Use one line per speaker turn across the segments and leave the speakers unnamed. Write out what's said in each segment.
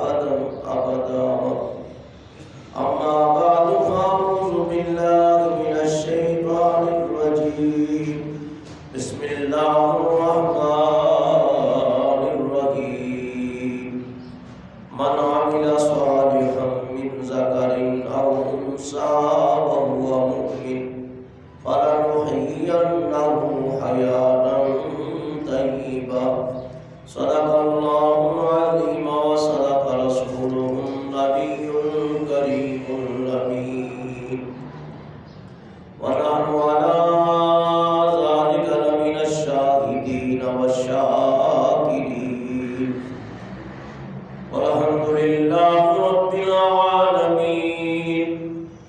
أبدا أبدا. أما بعد فأعوذ بالله من الشيطان الرجيم. بسم الله الرحمن الرحيم. من عمل صالحا من ذكر أو أنثى وهو مؤمن فلنحيينه حياة طيبة. صدق الله العظيم وصدق رسوله النبي الكريم الأمين. ونحن على ذلك لمن الشاهدين والشاكرين. والحمد لله رب العالمين.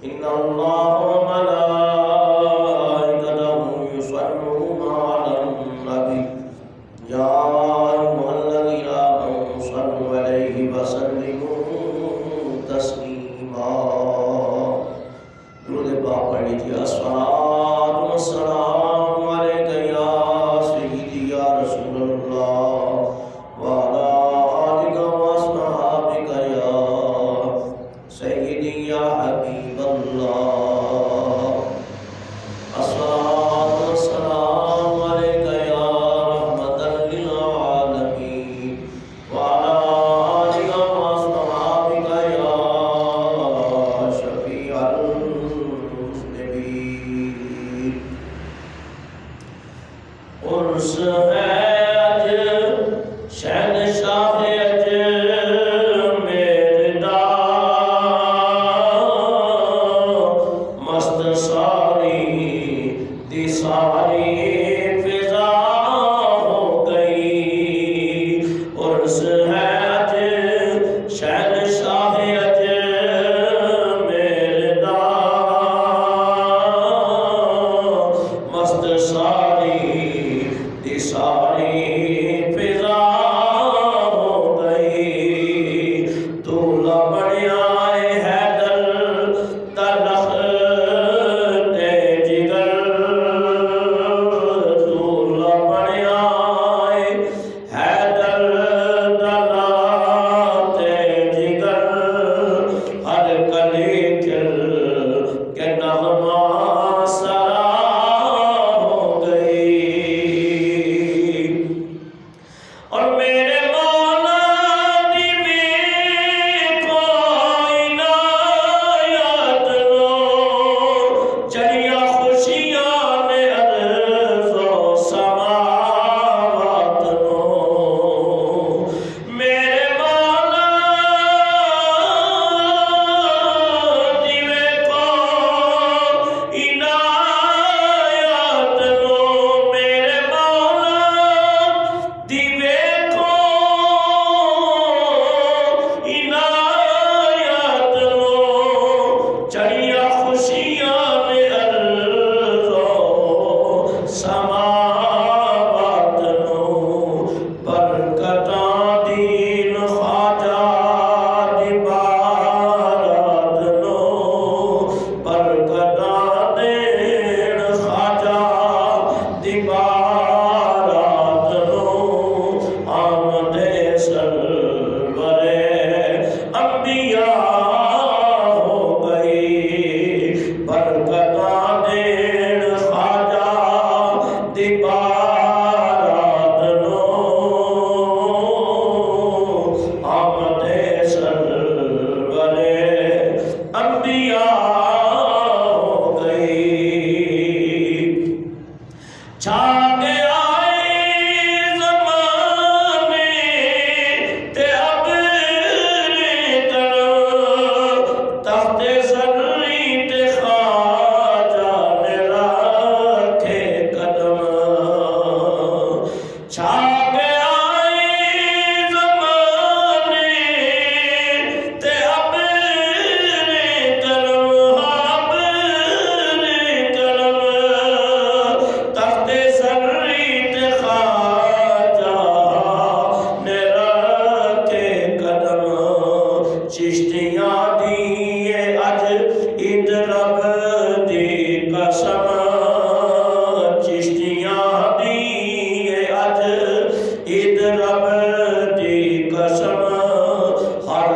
إن الله وملائكته يصلون على النبي يا أيها الذين آمنوا صلوا عليه وسلموا تسليما. درود پاک پڑھ لیجیے. الصلاۃ والسلام علیک یا سیدی یا رسول اللہ وعلی آلک واصحابک یا سیدی یا حبیب اللہ. الصلاۃ والسلام علیک یا رحمۃ للعالمین وعلی آلک واصحابک یا شفیع المذنبین. عرس ہے اج شہنشاہ اج میردا مست ساری دی ساری فضا ہو گئی. عرس ہے اج شہنشاہ اج میردا مست ساری دی ساری فضا ہو گئی. دولہا بنیا اے حیدر تلخت جگر. دولہا بنیا اے حیدر تلخت جگر. ہر کلی کل کے نغمہ سرا ہو گئی. اور میرے مولا دی ویکھو عنایت لو چڑھیا خوشیاں نے ارض و سماوات لو. میرے مولا دی ویکھو عنایت لو. میرے مولا دی ویکھو عنایت لو چڑھیا خوشیاں نے ارض و سماوات لو. برکتاں دین خواجہ دی بارات لو. برکتاں دین خواجہ دی بارات لو. آمد سرور انبیاء ہو گئی. برکتاں دین خواجہ دی بارات لو. آمد سرور انبیاء ہو گئی. چھا گیا اے زمانے تے ابر کرم. تخت زرعی تے خواجہ نے رکھے قدم. چھا گیا اے زمانے تے ابر کرم. ابر کرم. تخت زرعی تے خواجہ نے رکھے قدم. چشتیاں دیئے اج عید رب دی قسم. چشتیاں دیئے اج عید رب دی قسم. ہر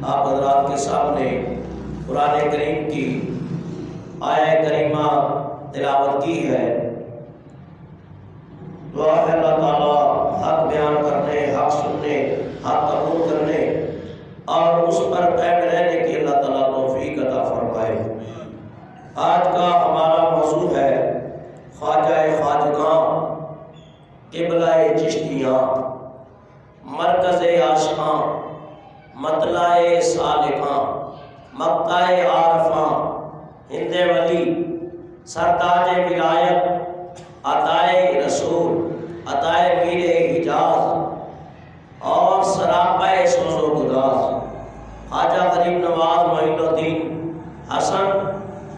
آپ حضرات کے سامنے قرآن کریم کی آیہ کریمہ تلاوت کی ہے۔ دعا ہے اللہ تعالیٰ حق بیان کرنے، حق سننے، حق قبول کرنے اور اس پر قائم رہنے کی اللہ تعالیٰ توفیق عطا فرمائے۔ آج کا ہمارا موضوع ہے خواجہ خواجگاں، قبلہ چشتیاں، مرکز عاشقاں، مطلع سالکاں، مقطع عارفاں، ہند ولی، سرتاج ولایت، عطائے رسول، عطائے میر حجاز اور سراپہ سوز و گداز، خواجہ غریب نواز معین الدین حسن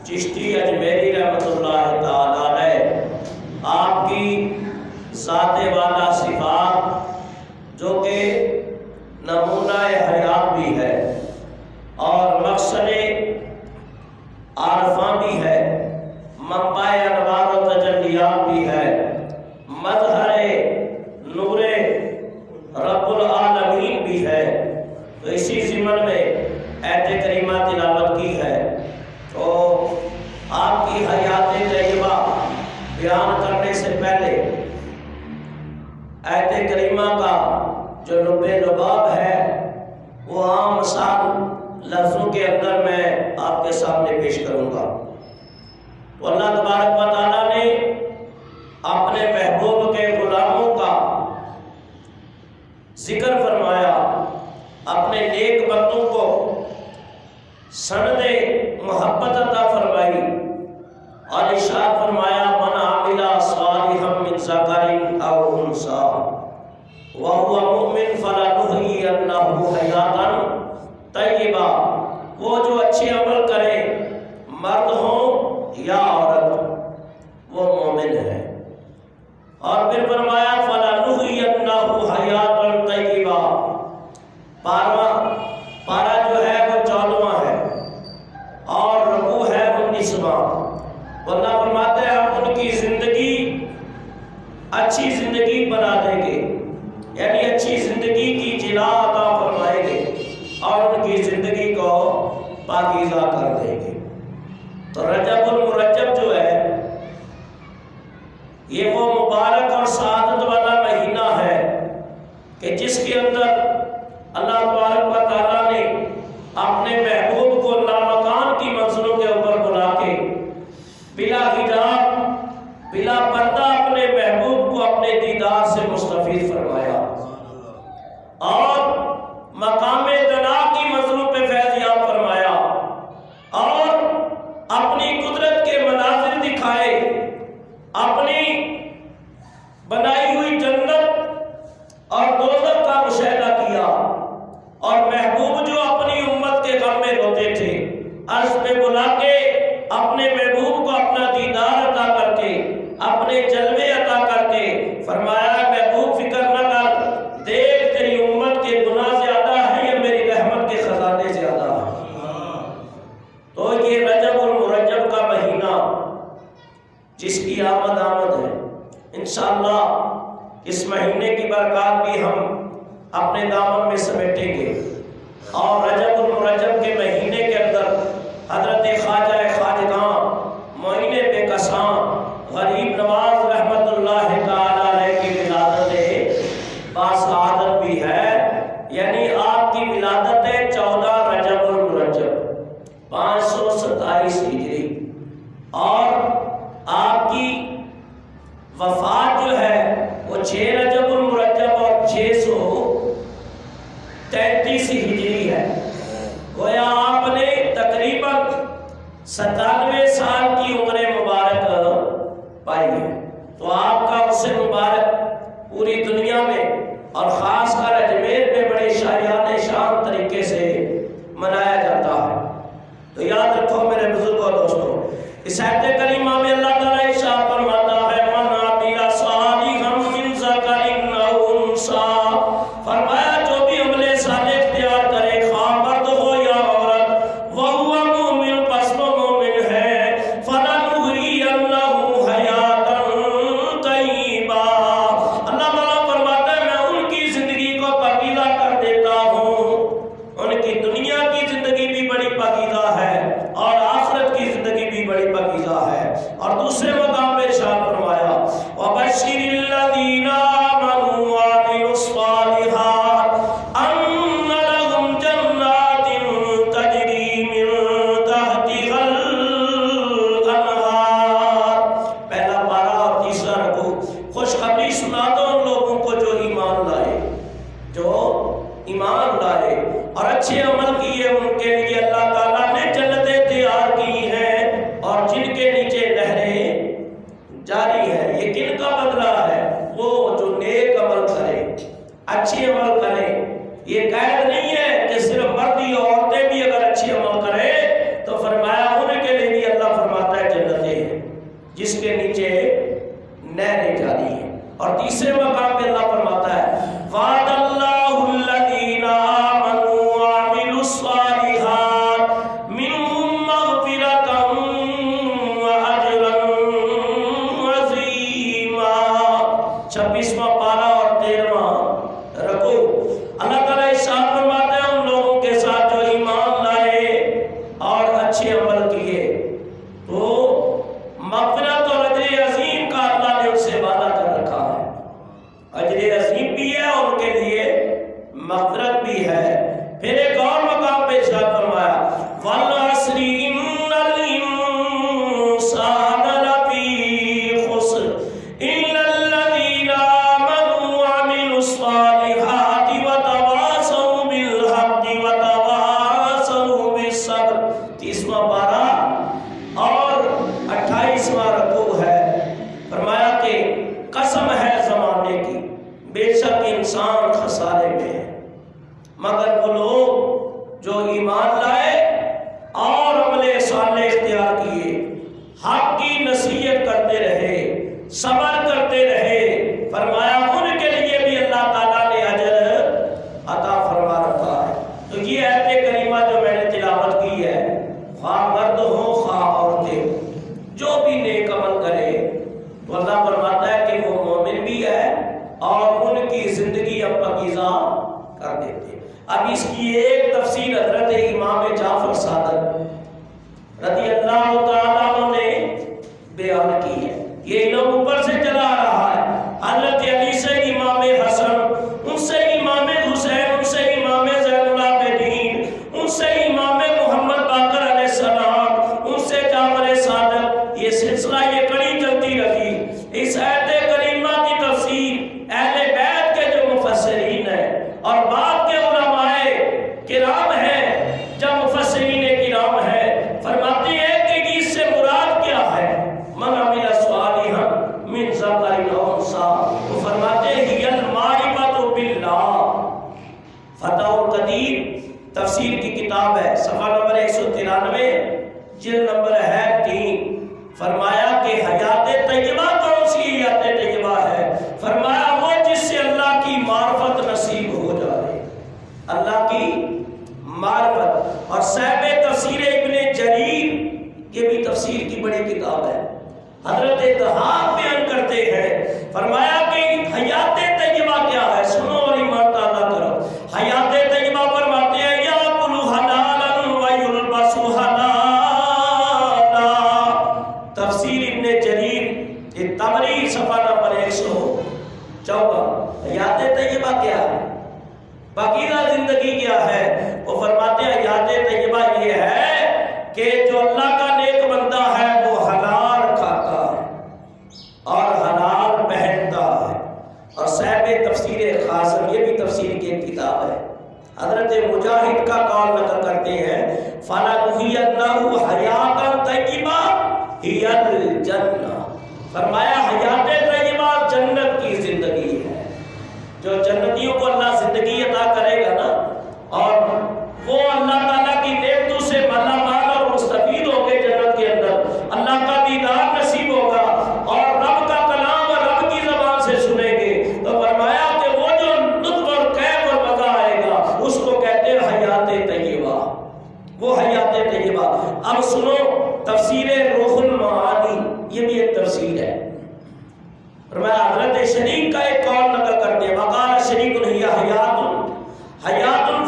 چشتی اجمیری رحمۃ اللہ تعالی علیہ، آپ کی ذات والا صفات جو کہ نمونہ حیات بھی ہے اور مقصد عارفاں بھی ہے، منبع انوار و تجلیات بھی ہے، مظہر نور رب العالمین بھی ہے۔ تو اسی ضمن میں آیت کریمہ تلاوت کی ہے۔ تو آپ کی حیات طیبہ بیان کرنے سے پہلے آیت کریمہ کا جو لب لباب ہے وہ عام مثال لفظوں کے اندر میں آپ کے سامنے پیش کروں گا۔ تو اللہ تبارک و تعالیٰ نے اپنے محبوب کے غلاموں کا ذکر فرمایا، اپنے نیک بندوں کو سند محبت عطا فرمائی اور ارشاد فرمایا من عمل صالحا من ذکر او انثی وهو مؤمن فلنحیینہ حیاۃ طیبہ، وہ جو اچھے عمل کرے مرد ہوں یا عورت وہ مومن ہے۔ اور پھر فرمایا فلنحیینہ حیاۃ طیبہ، پارہ جو ہے وہ 14واں ہے اور رکوع ہے 19واں۔ اللہ فرماتے ہیں ہم ان کی زندگی اچھی زندگی بنا دیں گے، یعنی اچھی زندگی کی جلا عطا فرمائیں گے اور ان کی زندگی کو پاکیزہ کر دیں گے۔ تو رجب المرجب جو ہے یہ وہ مبارک اور سعادت والا مہینہ ہے کہ جس کے اندر اللہ تبارک و تعالیٰ نے اپنے محبوب کو لامکان کی منزلوں کے اوپر بلا کے بلا حجاب بلا پردہ اپنے محبوب کو اپنے دیدار سے مستفید فرمایا اور مقام دنا کی منزلوں پہ فیضیاب فرمایا اور اپنی قدرت کے مناظر دکھائے، اپنی بنائی ہوئی جنت اور دوزخ کا مشاہدہ کیا اور محبوب جو اپنی امت کے غم میں روتے تھے عرش میں بلا کے اپنے محبوب کو اپنا دیدار عطا کر کے اپنے جلوے عطا کر کے فرمایا محبوب فکر نہ کر، دیکھ تیری امت کے گناہ زیادہ ہے یا میری رحمت کے خزانے زیادہ ہیں۔ تو یہ رجب المرجب کا مہینہ جس کی آمد ہے، انشاءاللہ اس مہینے کی برکات بھی ہم اپنے دامن میں سمیٹیں گے۔ اور رجب المرجب کے مہینے کے اندر حضرت خواجہ خواجگاں معین بے کساں غریب نواز رحمت اللہ تعالی علیہ کی ولادت باسعادت بھی ہے، یعنی آپ کی ولادت ہے 14 رجب المرجب 527 ہجری اور آپ کی وفات جو ہے وہ 6 رجب المرجب اور 633 ہجری ہے۔ گویا آپ نے تقریباً 97 سال کی عمر مبارک پائی ہے۔ تو آپ کا عرص مبارک پوری دنیا میں اور خاص کر اجمیر میں بڑے شایان شان طریقے سے منایا جاتا ہے۔ تو یاد رکھو میرے بزرگوں دوستوں، اس آیت کریمہ میں اللہ تعالیٰ ارشاد فرماتا ہے من عمل صالحا من ذکر او انثی، فرمایا جو بھی عمل صالح اختیار کرے خواہ مرد ہو یا عورت وہو مومن پس وہ مومن ہے، فلنحیینہ حیاۃ طیبہ، اللہ تعالیٰ فرماتا ہے میں ان کی زندگی کو پاکیزہ کر دیتا ہوں، ان کی دنیا دوسرے مقام پہ ارشاد فرمایا وَبَشِّرِ الَّذِينَ آمَنُوا وَعَمِلُوا الصَّالِحَاتِ أَنَّ لَهُمْ جَنَّاتٍ تَجْرِي مِن تَحْتِهَا الْأَنْهَارُ۔ پہلا پارہ اور تیسرا رکوع، خوشخبری سنا دو ان لوگوں کو جو ایمان لائے، اور اچھے عمل کیے، ان کے لیے اللہ تعالیٰ نے جنتیں تیار کی ہیں اور جن کے نیچے نہریں جاری ہیں۔ یہ کن کا بدلہ ہے؟ وہ جو نیک عمل کرے، اچھے عمل کرے۔ یہ قید نہیں ہے کہ صرف مرد ہی، عورتیں بھی اگر اچھے عمل کرے تو فرمایا ان کے لیے بھی اللہ فرماتا ہے جنتیں ہیں جس کے نیچے نہریں جاری ہیں۔ اور تیسرے مقام پہ اللہ فرماتا ہے وعد اللہ الذین آمنوا وعملوا الصالحات منہم مغفرۃ واجرا عظیما۔ 26واں پارہ اور 13واں رکوع، اللہ تعالیٰ ارشاد فرماتا ہے ان لوگوں کے ساتھ جو ایمان لائے اور اچھے عمل کیے تو مغفرت اور اجر عظیم کا اللہ نے ان سے وعدہ کر رکھا ہے۔ اجر عظیم بھی ہے اور ان کے لیے مغفرت بھی ہے۔ پھر ایک اور مقام پہ ارشاد فرمایا وَالْعَصْرِ إِنَّ الْإِنسَانَ لَفِي خُسْرٍ إِلَّا الَّذِينَ آمَنُوا وَعَمِلُوا الصَّالِحَاتِ وَتَوَاصَوْا بِالْحَقِّ وَتَوَاصَوْا بِالصَّبْرِ۔ 30واں پارہ اور 28واں رکوع ہے۔ فرمایا کہ قسم ہے زمانے کی، بے شک انسان خسارے میں ہے، مگر وہ لوگ جو ایمان لائے اور عمل صالح اختیار کیے، حق کی نصیحت کرتے رہے، صبر کرتے رہے، فرمایا ان کے لیے بھی اللہ تعالیٰ نے اجر عطا فرما رکھا ہے۔ تو یہ آیت کریمہ جو میں نے تلاوت کی ہے، خواہ مرد ہو خواہ عورتیں ہو، جو بھی نیک عمل کرے تو اللہ فرماتا ہے کہ وہ مومن بھی ہے اور ان کی زندگی اب پاکیزہ کر دیتے۔ اب اس کی ایک تفصیل حضرت امام جعفر صادق رضی اللہ تعالیٰ عنہ نے بیان کی ہے۔ یہ علم اوپر سے چلا آ رہا ہے، حضرت علی سے امام حسن، ان سے امام حسین، ان سے امام زین العابدین، ان سے امام محمد باقر علیہ السلام، ان سے جعفر صادق، یہ سلسلہ یہ کڑی چلتی رہی۔ اس آیت کریمہ کی تفسیر اہل بیت کے جو مفسرین ہیں اور بعد کے علماء کرام ہیں، جب مفسرین کرام ہیں، فرماتے ہیں کہ اس سے مراد کیا ہے؟ من عمل صالحا من ذکر او انثی، وہ فرماتے ہیں ہی المعرفۃ باللہ۔ فتح القدیر تفسیر کی کتاب ہے، صفحہ نمبر 193، جلد نمبر ہے 3۔ فرمایا کہ حیات طیبہ کون سی حیات طیبہ ہے؟ فرمایا وہ جس سے اللہ کی معرفت نصیب ہو جائے، اللہ کی معرفت۔ اور صاحب تفسیر ابن جریر، یہ بھی تفسیر کی بڑی کتاب ہے، حضرت دہاق بیان کرتے ہیں، فرمایا کہ حیات طیبہ کیا ہے؟ سنو اور ایمان تعالیٰ کرو۔ حیات طیبہ فرماتے ہیں یاکل حلالا ویلبس حلالا۔ تفسیر ابن جریر طبری صفحہ نمبر 114۔ حیات طیبہ کیا ہے؟ پاکیزہ زندگی کیا ہے؟ وہ فرماتے ہیں حیات طیبہ یہ ہے کہ جو اللہ کا نیک بندہ ہے وہ حلال کھاتا ہے اور حلال پہنتا ہے۔ اور صاحب تفسیر خاصم، یہ بھی تفسیر کی کتاب ہے، حضرت مجاہد کا قول نقل کرتے ہیں فَلَنُحْيِيَنَّهُ حَيَاةً طَيِّبَةً هِيَ الْجَنَّةُ۔ فرمایا حیات طیبہ جنت کی زندگی ہے۔ جو جنتیوں کو اللہ زندگی عطا کرے گا نا، اور وہ اللہ تعالیٰ کی نعمتوں سے مالا مال اور مستفید ہو گئے جنت کے اندر، اللہ کا دیدار نصیب ہوگا اور رب کا کلام اور رب کی زبان سے سنیں گے، تو فرمایا کہ وہ جو لطف اور کیف اور مزہ آئے گا اس کو کہتے ہیں حیات طیبہ، وہ حیات طیبہ۔ اب سنو تفسیر روح المعانی، یہ بھی ایک تفسیر ہے۔ فرمایا حضرت شریک کا ایک قول نقل کرتے ہیں، وقال شریک ہی حیات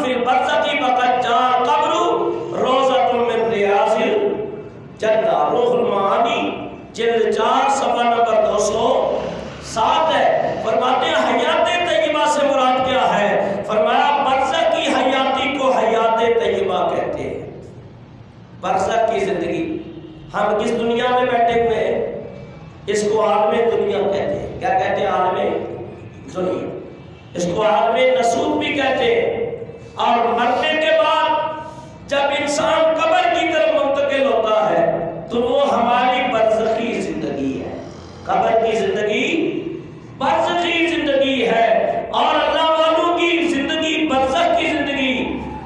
فی البرزخ فقد جاء القبر روضۃ من ریاض الجنہ۔ روح المعانی جلد فرماتے ہیں برزخ کی زندگی. ہم کس دنیا میں بیٹھے ہوئے ہیں؟ اس کو عالم دنیا کہتے ہیں. کیا کہتے ہیں؟ عالم دنیا. اس کو عالم نسوت بھی کہتے ہیں. اور مرنے کے بعد جب انسان قبر کی طرف منتقل ہوتا ہے تو وہ ہماری برزخی زندگی ہے. قبر کی زندگی برزخی زندگی ہے. اور اللہ والوں کی زندگی برزخ کی زندگی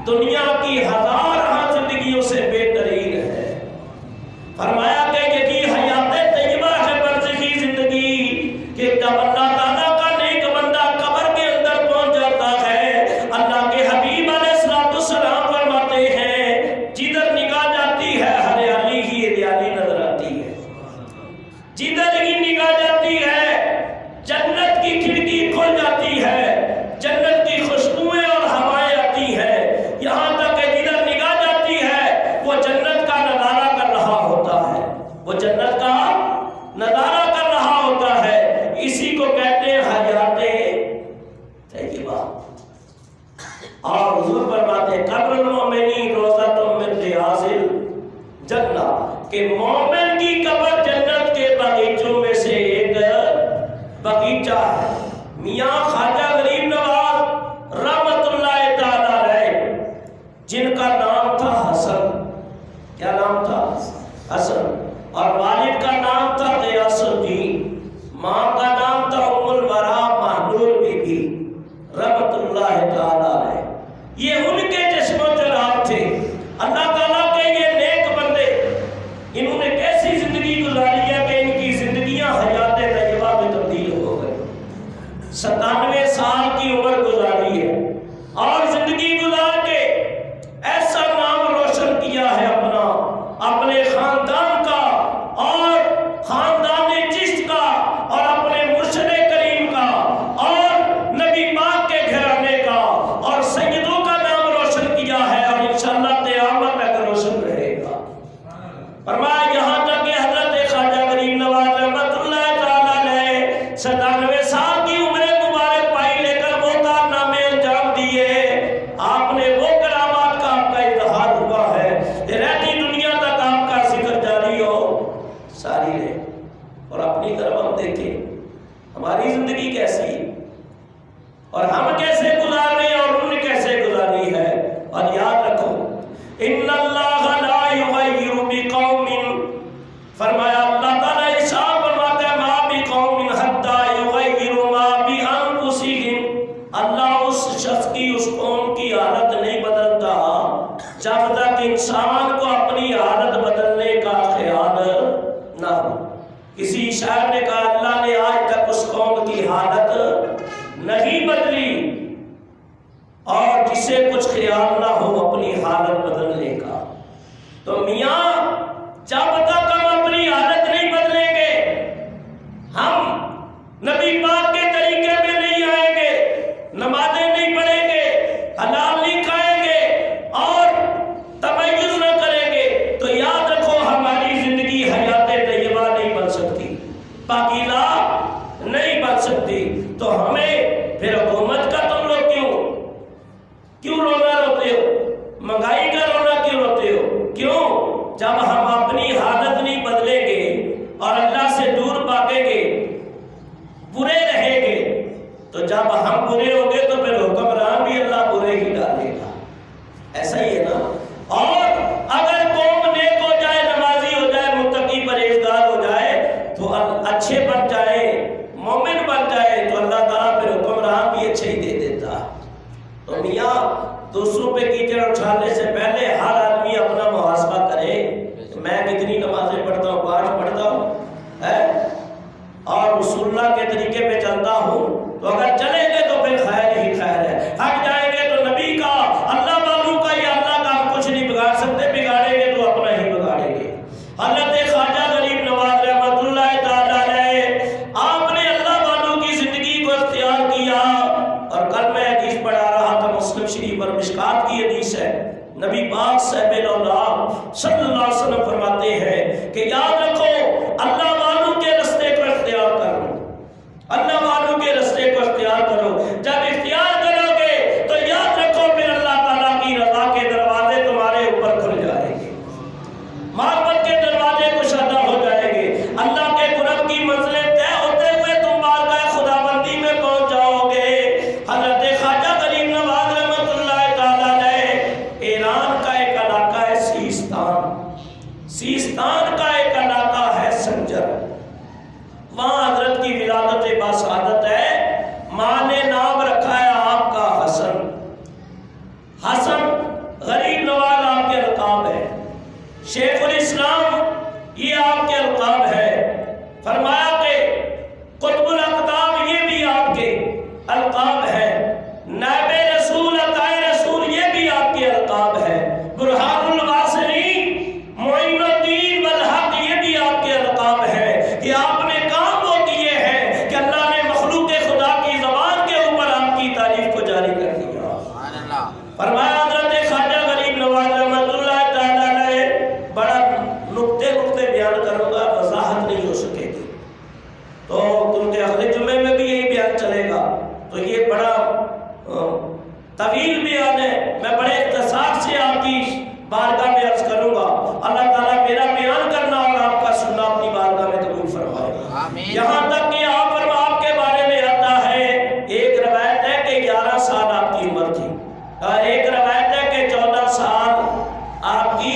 دنیا کی ہزارہ زندگیوں سے بہترین ہے. فرمایا کہ یہی حیات طیبہ ہے برزخی زندگی کہ جب اللہ تعالیٰ کا نیک بندہ قبر کے اندر پہنچ جاتا ہے اللہ کے حبیب علیہ السلام فرماتے ہیں جدھر نگاہ جاتی ہے ہریالی ہی ہریالی نظر آتی ہے. جدھر ہی نگاہ جاتی ہے جنت کی کھڑکی کھل جاتی ہے. جنت کی خوشبوئیں اور ہوائیں آتی ہیں. یہاں تک کہ جدھر نگاہ جاتی ہے وہ جنت کا نظارہ کر رہا ہوتا ہے. وہ جنت کا نظارہ کر رہا ہوتا ہے. اسی کو کہتے ہیں حیات طیبہ. اور حضور فرماتے ہیں قبر المومنی روضۃ من ریاض الجنہ کہ مومن کی قبر جنت کے باغیچوں میں سے ایک باغیچہ ہے. میاں خواجہ غریب نواز رحمت اللہ تعالی علیہ جن کا نام تھا حسن. کیا نام تھا؟ حسن. اور والد کا نام تھا غیاث الدین. ماں کا نام تھا ام الورا مہنور بی بی رحمت اللہ تعالی علیہ. یہ ان کے جسم و جلال تھے. اللہ تعالیٰ کے یہ نیک بندے انہوں نے کیسی زندگی گزاری ہے کہ ان کی زندگیاں حیات طیبہ میں تبدیل ہو گئی. 97 سال کی عمر گزاری ہے اور زندگی گزار کے ایسا نام روشن کیا ہے اپنا اپنے خاندان کا اور خاندان چشت کا اور اپنے مرشد کریم کا اور نبی پاک کے گھرانے کا اور سیدوں کا نام روشن کیا ہے اور انشاءاللہ قیامت تک روشن رہے گا. فرمایا یہاں تک کہ حضرت خواجہ غریب نواز رحمت اللہ تعالی علیہ 97 سال کی عمر مبارک پائی لے کر وہ کارنامے انجام دیے. آپ نے وہ کرامات کا آپ کا اظہار ہوا ہے رہتی دنیا تک آپ کا ذکر جاری ہو ساری رہے. اور اپنی طرف ہم دیکھیں ہماری زندگی کیسی ہے اور ہم کیسے گزار رہے ہیں اور انہوں نے کیسے گزاری ہے. اور یاد رکھو ان اللہ لا یغیر بقوم فرمایا اللہ تعالیٰ ارشاد فرماتا ہے ما بقوم حتی یغیروا ما بانفسہم. اللہ اس شخص کی اس قوم کی حالت نہیں بدلتا جب تک انسان کو اپنی حالت بدلنے کا خیال نہ ہو. کسی شاعر نے کہا اللہ نے آج تک اس قوم کی حالت نہیں بدلی اور جسے کچھ خیال نہ ہو اپنی حالت بدلنے کا. تو میاں جب تک ہم اپنی حالت نہیں بدلیں گے ہم نبی پاک کے طریقے میں نہیں آئیں گے نمازیں نہیں پڑھیں گے حلال نہیں کھائیں گے اور تمیز نہ کریں گے تو یاد رکھو ہماری زندگی حیات طیبہ نہیں بن سکتی پاکیزہ نہیں بن سکتی. تو ہمیں پھر حکومت کا تم لوگ کیوں رونا روتے ہو؟ مہنگائی کا رونا کیوں روتے ہو؟ کیوں؟ جب ہم اپنی حالت نہیں بدلیں گے اور اللہ سے دور بھاگیں گے برے رہیں گے تو جب ہم برے ہوں گے تو پھر حکمران بھی اللہ برے ہی ڈالے گا. ایسا ہی ہے نا. اور اگر قوم نیک ہو جائے نمازی ہو جائے متقی پرہیزگار ہو جائے تو اچھے بن جائے مومن بن جائے تو اللہ تعالیٰ پھر حکمران بھی اچھے ہی دے دیتا. تو میاں دوسروں پہ کیچڑ اٹھانے سے پہلے ہر آدمی اپنا محاسبہ کرے میں کتنی نمازیں پڑھتا ہوں 5 پڑھتا ہوں اور رسول اللہ کے طریقے پہ چلتا ہوں. تو اگر چلیں گے تو پھر خیر ہی خیر ہے. ہٹ جائیں گے تو نبی کا اللہ والوں کا یا اللہ کا ہم کچھ نہیں بگاڑ سکتے. بگاڑیں گے تو اپنا ہی بگاڑیں گے. حضرت خواجہ غریب نواز رحمت اللہ تعالی علیہ آپ نے اللہ والوں کی زندگی کو اختیار کیا. اور کل میں حدیث پڑھا رہا تھا مسلم شریف اور مشکات کی حدیث ہے. نبی پاک صاحب الاولاد صلی اللہ علیہ وسلم فرماتے ہیں کہ یاد رکھو اللہ والوں کے رستے کو اختیار کرو. اللہ والوں کے رستے کو اختیار کرو. جب اختیار کرو گے تو یاد رکھو پھر اللہ تعالیٰ کی رضا کے دروازے تمہارے اوپر سیستان کا ایک علاقہ ہے سنجر، وہاں حضرت کی ولادت باسعادت ہے، ماں نے نام رکھا ہے آپ کا حسن۔ حسن غریب نواز آپ کے القاب ہے، شیخ الاسلام یہ آپ کے القاب ہے، فرمایا کہ قطب الاقطاب یہ بھی آپ کے القاب ہے، نائب رسول عطائے رسول یہ بھی آپ کے القاب ہے، برہان الواصلین معین الدین والحق یہ بھی آپ کے القاب ہے، کہ آپ نے کام وہ کیے ہیں کہ اللہ نے مخلوق خدا کی زبان کے اوپر آپ کی تعریف کو جاری کر دیا۔ فرمایا حضرت خواجہ غریب نواز رحمۃ اللہ تعالیٰ علیہ، بڑا نقطے بیان کروں گا، وضاحت نہیں ہو سکے گی تو کیونکہ اگلے جمعے میں بھی یہی بیان چلے گا، تو یہ بڑا طویل بیان ہے، میں بڑے اختصار سے آپ کی بارگاہ میں عرض کروں گا، اللہ تعالیٰ میرا بیان کرنا اور آپ کا سننا اپنی بارگاہ میں قبول فرمائے۔ یہاں تک کہ آپ کے بارے میں آتا ہے، ایک روایت ہے کہ 11 سال آپ کی عمر تھی، اور ایک روایت ہے کہ 14 سال آپ کی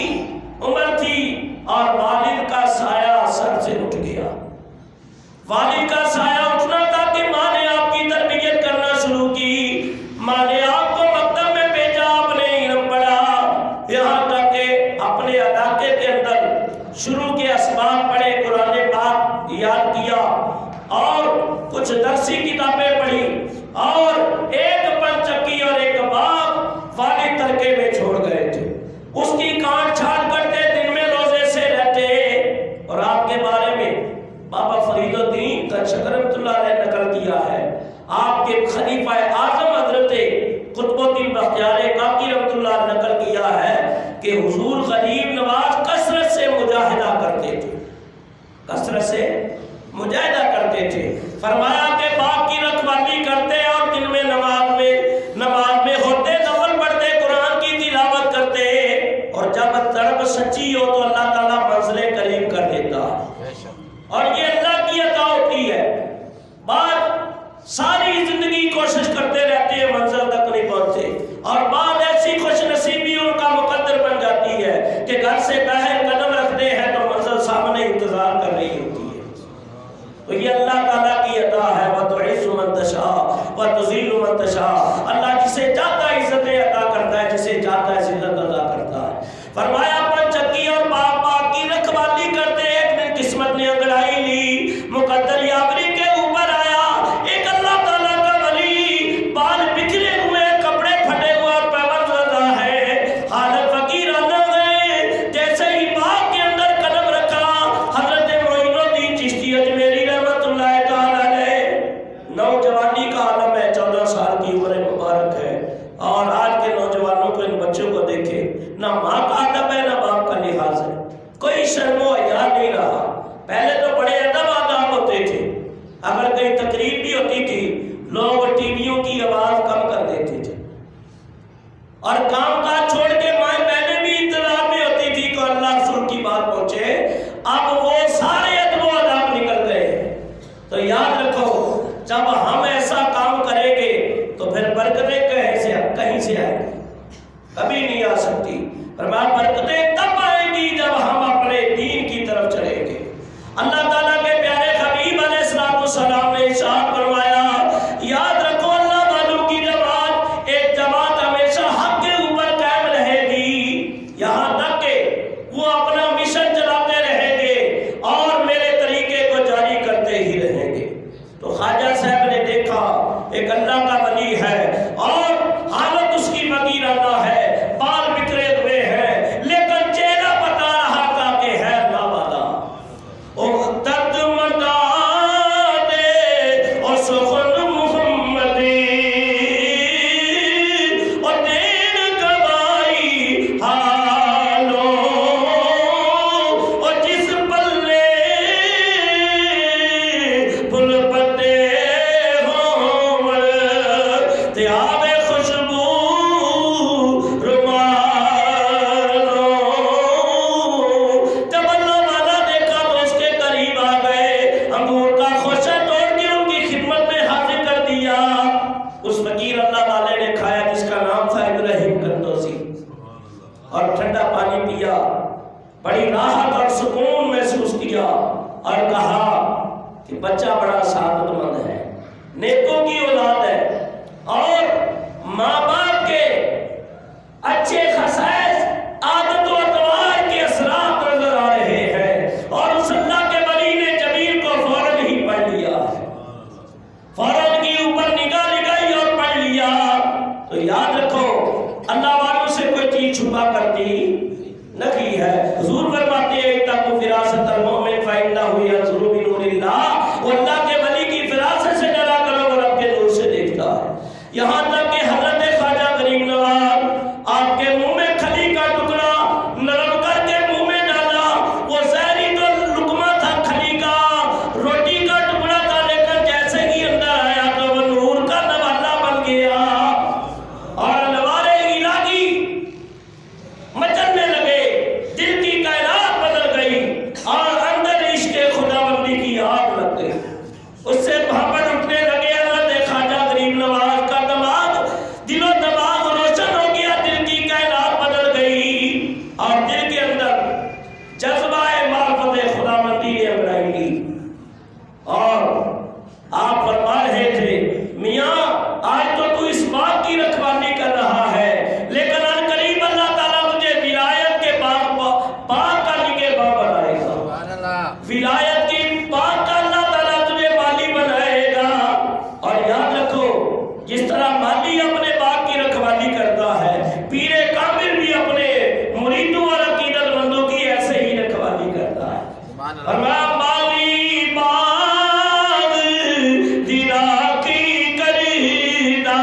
عمر تھی، اور والد کا سایہ سر سے اٹھ گیا۔ والد کا سایہ اٹھنا تھا کہ ماں نے آپ کی تربیت کرنا شروع کی، ماں نے آپ کو مکتب میں بھیجا، آپ نے علم پڑھا، یہاں تک کہ اپنے علاقے کے اندر شروع کے اسباب پڑھے، قرآن پاک یاد کیا، اور کچھ درسی کتابیں پڑھی، اور ایک پن چکی اور ایک باغ والد ترکے میں چھوڑ گئے تھے، اس کی کانٹ چھانٹ کرتے، دن میں روزے سے رہتے، اور آپ کے بارے میں بابا فرید الدین تنشک رحمۃ اللہ علیہ نقل کیا ہے، آپ کے خلیفہ اعظم حضرت قطب الدین بختیار کاکی رحمۃ اللہ نے نقل کیا ہے کہ حضور غریب نواز کثرت سے مجاہدہ کرتے تھے، کثرت سے مجاہدہ کرتے تھے، فرمایا کہ باغ کی رکھوالی کرتے اور دن میں نماز میں ہوتے، نفل پڑھتے، قرآن کی تلاوت کرتے، اور جب طلب سچی ہو تو اللہ تعالیٰ منزلیں قریب کر دیتا، اور یہ اللہ کی عطا ہوتی ہے۔ بعد ساری زندگی کوشش کرتے رہتے ہیں، منزل تک نہیں پہنچتے، اور بعد ایسی خوش نصیبی ان کا مقدر بن جاتی ہے کہ گھر سے باہر قدم رکھتے ہیں تو منزل سامنے انتظار کر رہی ہوتی ہے۔ تو یہ اللہ تعالیٰ کی عطا ہے، وَتُعِزُّ مَن تَشَاءُ وَتُذِلُّ مَن تَشَاءُ، اللہ جسے چاہتا ہے عزتیں عطا کرتا ہے، جسے چاہتا ہے ذلت عطا کرتا ہے۔ فرمایا پن چکی اور باغ کی رکھوالی کرتے، ایک دن قسمت نے انگڑائی لی، مقدر یاوری کے اوپر آیا، ایک اللہ تعالیٰ کا ولی، بال بکھرے ہوئے، کپڑے پھٹے ہوئے اور پیون زدہ ہے، حالت فقیرانہ ہے، جیسے ہی باغ کے اندر قدم رکھا، حضرت معین الدین چشتی اجمیری رحمت اللہ تعالیٰ علیہ، نوجوانی کا عالم ہے، 14 سال کی عمر مبارک ہے، اور آج کے نوجوانوں کو، ان بچوں کو دیکھے، نہ ماں کا ادب ہے نہ باپ کا لحاظ ہے، کوئی شرم و حیا نہیں رہا۔ پہلے تو بڑے ادب آداب ہوتے تھے، اگر کہیں تقریب بھی ہوتی تھی لوگ ٹی ویوں کی آواز کم کر دیتے تھے، اور کام کاج چھوڑ کے مائیں بہنیں بھی انتظار میں ہوتی تھی کہ اللہ رسول کی بات پہنچے۔ اب وہ سارے ادب و آداب نکل گئے، تو یاد رکھو جب ہم ایسا کام کریں گے تو پھر برکتیں کہیں سے آئیں گی، کبھی نہیں آ سکتی۔ فرمایا برکتیں تب آئیں گی جب ہم اپنے دین کی طرف چلیں گے۔ اللہ تعالیٰ کے پیارے حبیب علیہ السلام نے ارشاد فرمایا، یاد رکھو اللہ والوں کی جماعت، ایک جماعت ہمیشہ حق کے اوپر قائم رہے گی، یہاں تک کہ وہ اپنا مشن چلاتے رہیں گے اور میرے طریقے کو جاری کرتے ہی رہیں گے۔ تو خواجہ صاحب نے دیکھا ایک اللہ کا ولی ہے، اور حالت اس کی فقیرانہ ہے، بال بکھرے ہوئے ہیں، لیکن چہرہ بتا رہا تھا کہ ہے اللہ والا۔ او درد مٹا دے اور سخن محمدی، اور دین گوائی حالوں، اور جس پلے پل پتے ہوں تیاب خوشبو رومالوں۔ جب اللہ والا دیکھا تو اس کے قریب آ گئے، انگور کا خوشہ توڑ کے ان کی خدمت میں حاضر کر دیا۔ اس فقیر اللہ والے نے کھایا جس کا نام تھا ابراہیم قندوزی، اور ٹھنڈا پانی پیا، بڑی راحت اور سکون محسوس کیا اور کہا کہ بچہ بڑا سعادت مند ہے، نیکوں کی اولاد ہے، اور ماں باپ کے اچھے خصائص عادت و اطوار کے اثرات نظر آ رہے ہیں، اور اس اللہ کے ولی نے جمیل کو فوراً ہی پڑھ لیا، فوراً کی اوپر نگاہ لگائی اور پڑھ لیا۔ تو یاد رکھو اللہ والوں سے کوئی چیز چھپا کرتی نہیں ہے۔ حضور فرماتے ہیں اتقوا فراست المؤمن فإنه ينظر بنور اللہ، وہ اللہ کے ولی کی فراست سے ڈرا کرو، وہ رب کے نور سے دیکھتا ہے۔ یہاں تک کہ حضرت خواجہ غریب نواز آپ کے منہ میں کھلی کا ٹکڑا نرم کر کے منہ میں ڈالا، وہ زہری تو لقمہ تھا کھلی کا، روٹی کا ٹکڑا تھا، لیکن جیسے ہی اندر آیا تو وہ نور کا نوالا بن گیا اور انوارِ الہی مچلنے لگے، دل کی کائنات بدل گئی اور اندر عشق خداوندی کی آگ لگ گئی، اس سے بھاپڑ اٹھنے لگے۔ حضرت خواجہ غریب نواز کا دماغ، دل و دماغ روشن ہو گیا، دل کی کائنات بدل گئی اور دل کے اندر جذبہ معرفت خداوندی نے انگڑائی لی۔ اور آپ فرما رہے تھے میاں آج تو اس بات کی رکھوالی کر رہا ہے، لیکن ان قریب اللہ تعالیٰ مجھے ولایت کے باغ کا نگہباں بنائے گا، ولایت کی باغ کا اللہ تعالیٰ تجھے مالی بنائے گا۔ اور یاد رکھو جس طرح مالی اپنے باغ کی رکھوالی کرتا ہے، پیر کامل بھی اپنے مریدوں اور عقیدت مندوں کی ایسے ہی رکھوالی کرتا ہے۔ فرمایا مالی باغ دیرا کی کریدا،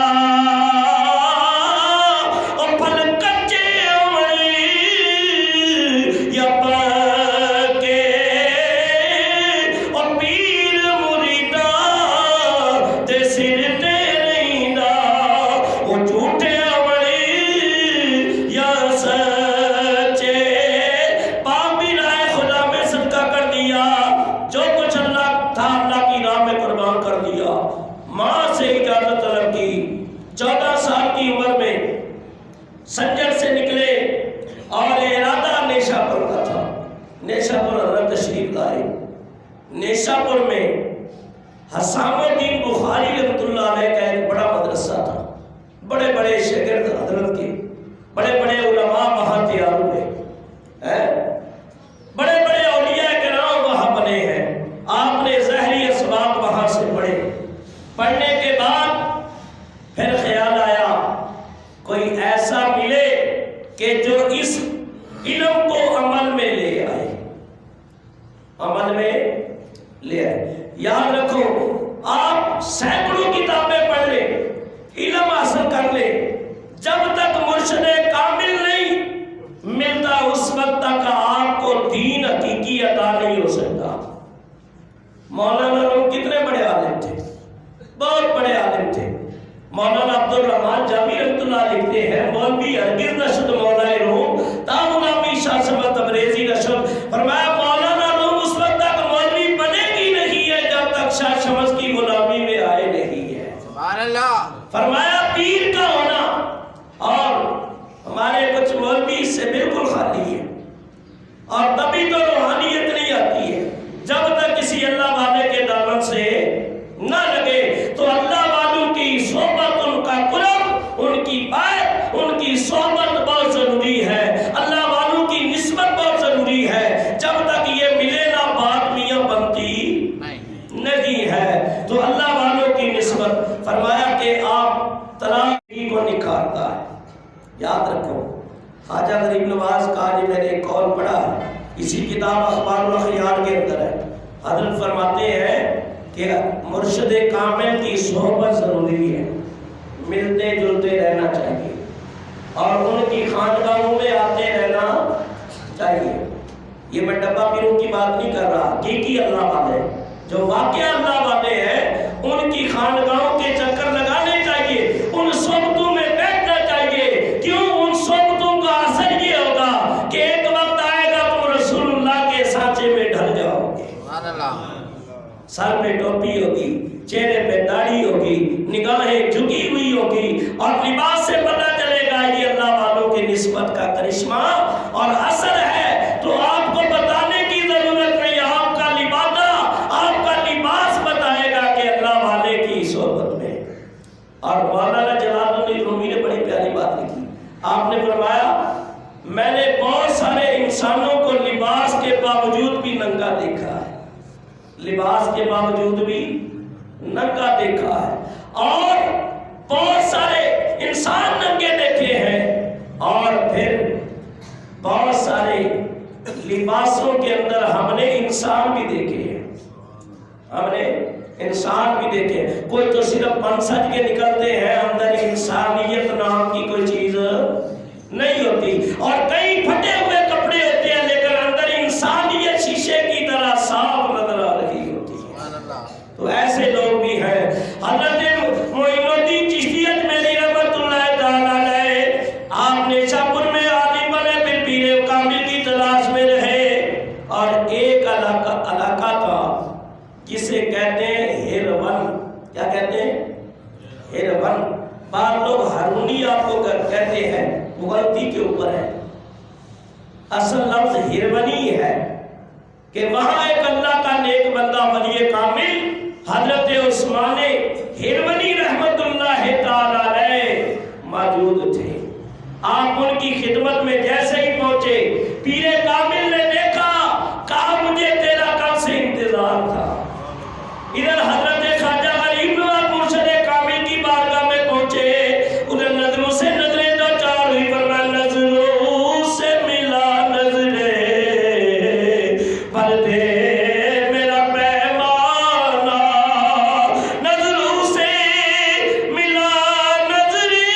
اور پھل کچے امڑی یا پکے، اور پیر مریدا تے سر تے رہیندا، وہ جھوٹے امڑی یا سچے۔ باپ بھی رائے خدا میں صدقہ کر دیا، جو کچھ اللہ تھا اللہ کی راہ میں قربان کر دیا۔ ماں سے اجازت طلب کی، 14 سال کی عمر میں سنجر سے نکلے اور ارادہ نیشا پور کا تھا۔ نیشا پور حضرت تشریف لائے۔ نیشا پور میں حسام الدین بخاری رحمۃ اللہ علیہ کا ایک بڑا مدرسہ تھا، بڑے بڑے شاگرد حضرت کے، بڑے بڑے علماء وہاں تیار ہوئے ہیں، بڑے بڑے اولیاء کرام وہاں بنے ہیں۔ آپ نے ظاہری اسباب وہاں سے پڑھے، پڑھنے کے بعد پھر خیال آیا کوئی ایسا ملے کہ جو اس علم کو عمل میں لے آئے، عمل میں لے آئے۔ یاد رکھو آپ سینکڑوں کتابیں پڑھ لیں، علم حاصل کر لیں، جب تک مرشد کامل نہیں ملتا اس وقت تک آپ کو دین حقیقی عطا نہیں ہو سکتا۔ مولانا روم کتنے بڑے عالم تھے، بہت بڑے عالم تھے۔ مولانا عبدالرحمن جامی رحمۃ اللہ لکھتے ہیں مولوی ہرگز نشد مولا روم تا غلامی شاہ صفا تبریزی نشد، فرمایا مولانا روم اس وقت تک مولوی بنے گی نہیں ہے جب تک شاہ شمس کی غلامی میں آئے نہیں ہے۔ سبحان اللہ۔ فرمایا پیر کا ہونا، اور ہمارے کچھ مولوی اس سے بالکل خالی ہے، اور تبھی تو روحانیت نہیں آتی ہے جب تک کسی اللہ والے کے دامن سے نہ لگے۔ تو اللہ والوں کی صحبت، ان کا قرب، ان کی بات، ان کی صحبت بہت ضروری ہے، اللہ والوں کی نسبت بہت ضروری ہے۔ جب تک یہ ملے نہ بات میاں بنتی نہیں ہے۔ تو اللہ والوں کی نسبت، فرمایا کہ آپ تلاقی کو نکھارتا ہے۔ یاد رکھو خواجہ غریب نواز کا جو میں نے ایک قول پڑھا اسی کتاب اخبار الاخیار کے اندر ہے، حضرت فرماتے ہیں کہ مرشد کامل کی صحبت ضروری ہے، ملتے جلتے رہنا چاہیے اور ان کی خانقاہوں میں آتے رہنا چاہیے۔ یہ میں ڈبہ پیروں کی بات نہیں کر رہا، حقیقی اللہ والے جو واقعہ اللہ والے ہیں ان کی خانقاہوں کے چکر لگانے چاہیے، ان صحبتوں میں بیٹھنا چاہیے۔ کیوں؟ ان صحبتوں کا اثر یہ ہوگا کہ ایک وقت آئے گا تم رسول اللہ کے سانچے میں ڈھل جاؤ گے۔ سر پہ ٹوپی ہوگی، چہرے پہ داڑھی ہوگی، نگاہیں جھکی ہوئی ہوگی، اور لباس سے پتہ چلے گا یہ اللہ والوں کی نسبت کا کرشمہ اور اثر ہے۔ تو انسانوں کو لباس کے باوجود بھی ننگا دیکھا ہے، لباس کے باوجود بھی ننگا دیکھا ہے، اور بہت سارے انسان ننگے دیکھے ہیں، اور پھر بہت سارے لباسوں کے اندر ہم نے انسان بھی دیکھے ہیں، ہم نے انسان بھی دیکھے۔ کوئی تو صرف بن سج کے نکلتے ہیں، اندر انسانیت نام کی کوئی چیز نہیں ہوتی، اور کئی پھٹے ہوئے کپڑے ہوتے ہیں لیکن اندر انسانیت شیشے کی طرح صاف نظر آ رہی ہوتی ہے۔ تو ایسے لوگ بھی ہیں۔ حضرت معین الدین چشتی اجمیری رحمۃ اللہ تعالیٰ علیہ، آپ نے شاہپور میں عالم بنے، پھر پیر کامل کی تلاش میں رہے، اور ایک علاقہ تھا جسے کہتے ہیں ہیرون۔ کیا کہتے ہیں؟ ہیرون۔ بعض لوگ ہرونی آپ کو کہتے ہیں، غلطی کے اوپر ہے، اصل لفظ ہرونی ہے، کہ وہاں ایک اللہ کا نیک بندہ ولی کامل حضرت عثمان ہرونی رحمت اللہ تعالی علیہ موجود تھے۔ آپ ان کی خدمت میں جیسے ہی پہنچے، پیر کامل نے دیکھا، کہا مجھے تیرا کب سے انتظار تھا۔ ادھر حضرت خواجہ غریب نواز مرشد کامل کی بارگاہ میں پہنچے، ادھر نظروں سے نظریں دو چار ہوئی، فرمایا نظروں سے ملا نظریں پر دے میرا پیمانہ، نظروں سے ملا نظریں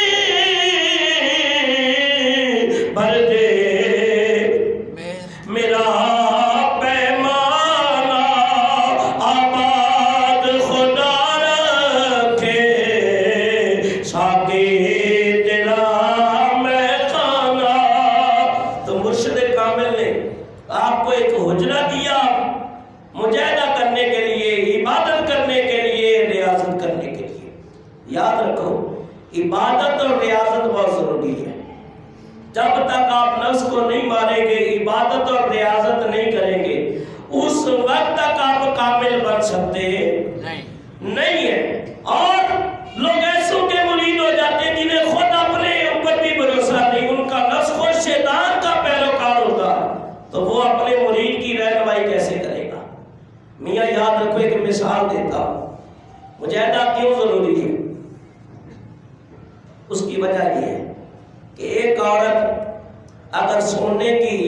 پر دے میرا عبادت اور ریاضت بہت ضروری ہے۔ جب تک آپ نفس کو نہیں ماریں گے، عبادت اور ریاضت نہیں کریں گے، اس وقت تک آپ کامل بن سکتے نہیں ہیں۔ اور لوگ ایسوں کے مرید ہو جاتے ہیں جنہیں خود اپنے اوپر بھی بھروسہ نہیں، ان کا نفس خود شیطان کا پیروکار ہوتا ہے، تو وہ اپنے مرید کی رہنمائی کیسے کرے گا؟ میاں یاد رکھو، ایک مثال دیتا ہوں، مجاہدہ کیوں ضروری ہے؟ اس کی وجہ یہ ہے کہ ایک عورت اگر سونے کی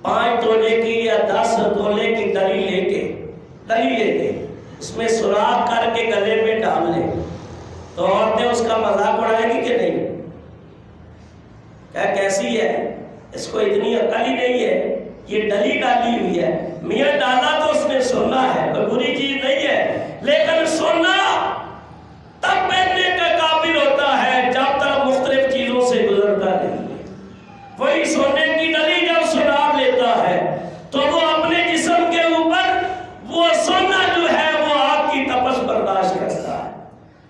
5 تولے کی یا 10 تولے کی ڈلی لے کے اس میں سوراخ کر کے گلے میں ڈال لے، تو عورتیں اس کا مذاق اڑائیں گی کہ نہیں؟ کیا کیسی ہے، اس کو اتنی عقل ہی نہیں ہے، یہ ڈلی ڈالی ہوئی ہے۔ میاں ڈالا تو اس نے سونا ہے، کوئی بری چیز نہیں ہے، لیکن سونا تب پہننے کا قابل ہوتا ہے جب تک مختلف چیزوں سے گزرتا نہیں ہے۔ وہی سونے کی ڈلی جب سراغ لیتا ہے تو وہ اپنے جسم کے اوپر وہ سونا جو ہے وہ آگ کی تپش برداشت کرتا ہے،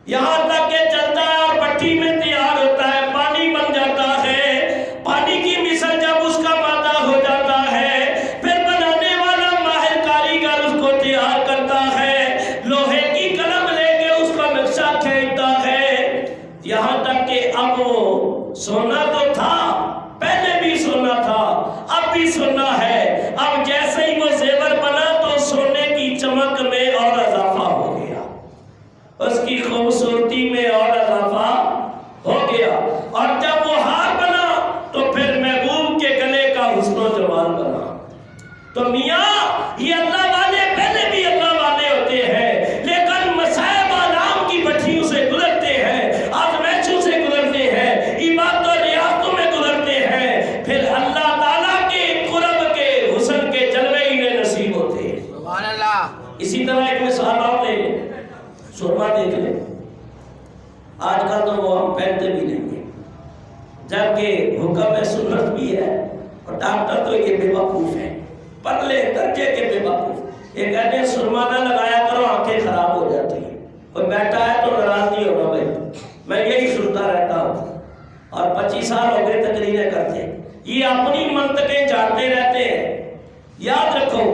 یہاں تک کہ چلتا ہے اور بھٹی میں تیار ہوتا ہے، پانی بن جاتا ہے، پانی کی مثل جب اس کا مادہ ہو جاتا ہے، پھر بنانے والا ماہر کاریگر اس کو تیار کرتا ہے، لوہے کی قلم لے کے اس کا نقشہ کھینچتا ہے، یہاں تک کہ اب وہ سونا تو تھا، پہلے بھی سونا تھا، اب بھی سونا ہے، اب جیسے ہی وہ زیور بنا تو سونے کی چمک میں اور اضافہ ہو گیا، اس کی خوبصورتی میں اور اضافہ ہو گیا، اور جب وہ ہار بنا تو پھر محبوب کے گلے کا حسن و جمال بنا۔ تو میاں یہ اللہ والے پہلے بھی اللہ والے ہوتے ہیں، لیکن مصائب آلام کی بٹھیوں سے گزرتے ہیں، آزمائشوں سے گزرتے ہیں، عبادت اور ریاضتوں میں گزرتے ہیں، پھر اللہ تعالیٰ کے قرب کے حسن کے جلوے انہیں نصیب ہوتے ہیں۔ سبحان اللہ۔ اسی طرح ایک مثال اور لے لیں، سرما دیکھ لیں، آج کل تو وہ ہم پہنتے بھی نہیں ہیں، جبکہ حکم ہے، سنت بھی ہے، اور ڈاکٹر تو یہ بے وقوف ہے، پرلے درجے کے بے وقوف، یہ کہتے ہیں سرما نہ لگایا کرو آنکھیں خراب ہو جاتی ہیں۔ کوئی بیٹھا ہے تو ناراض نہیں ہوگا بھائی، میں یہی سنتا رہتا ہوں، اور 25 سال ہو گئے تقریریں کرتے، یہ اپنی منطقیں جانتے رہتے ہیں۔ یاد رکھو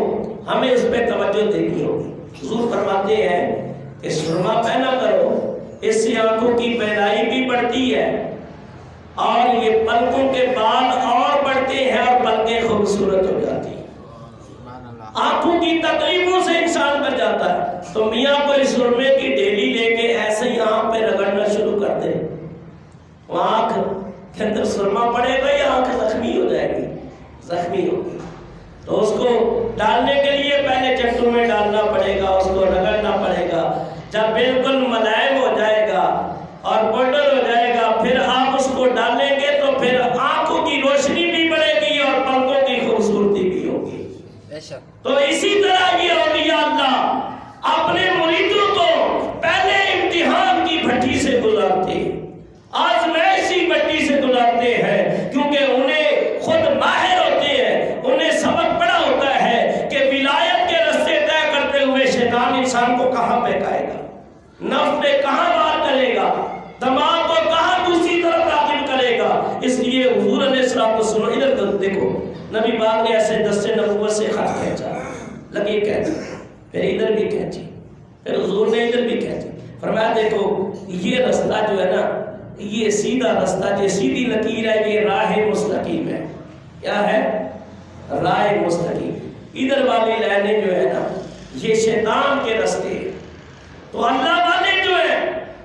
ہمیں اس پہ توجہ دینی ہوگی۔ حضور فرماتے ہیں کہ سرما پہنا کرو، اس سے آنکھوں کی بینائی بھی بڑھتی ہے، اور یہ پلکوں کے بال اور بڑھتے ہیں اور پلکیں خوبصورت ہو جاتی ہیں، آنکھوں کی تکلیفوں سے انسان بچ جاتا ہے۔ تو میاں کوئی سرمے کی ڈیلی لے کے ایسے ہی آنکھ پہ رگڑنا شروع کر دے، وہ آنکھ کے اندر سرما پڑے گا یا آنکھ زخمی ہو جائے گی؟ زخمی ہوگی۔ تو اس کو ڈالنے کے لیے پہلے چٹو میں ڈالنا پڑے گا، اس کو رگڑنا پڑے گا، جب بالکل ملائم ہو جائے گا اور پاؤڈر ہو جائے گا پھر آپ اس کو ڈالیں گے تو پھر آنکھوں کی روشنی بھی بڑھے گی اور پلکوں کی خوبصورتی بھی ہوگی۔ تو اسی طرح یہ اولیاء اللہ اپنے مریدوں کو پہلے امتحان کی بھٹی سے گزارتے، آزمائش کی بھٹی سے گزارتے ہیں، کیونکہ انہیں خود ماہر ہوتے ہیں، انہیں سبق پڑا ہوتا ہے کہ ولایت کے راستے طے کرتے ہوئے شیطان انسان کو کہاں بہکائے گا، نفس پہ کہاں وار کرے گا، دماغ کو کہاں دوسری طرف راغب کرے گا۔ اس لیے حضور علیہ السلام کو سنو، ادھر دیکھو، نبی پاک نے ایسے دست نبوت سے خط کھینچا، لگی کہتی، پھر ادھر بھی کھینچی، پھر حضور نے ادھر بھی کھینچی، فرمایا دیکھو یہ رستہ جو ہے نا، یہ سیدھا رستہ، یہ سیدھی لکیر ہے، یہ راہ مستقیم ہے۔ کیا ہے؟ راہ مستقیم۔ ادھر والی لائنیں جو ہے نا یہ شیطان کے رستے ہیں۔ تو اللہ والے جو ہے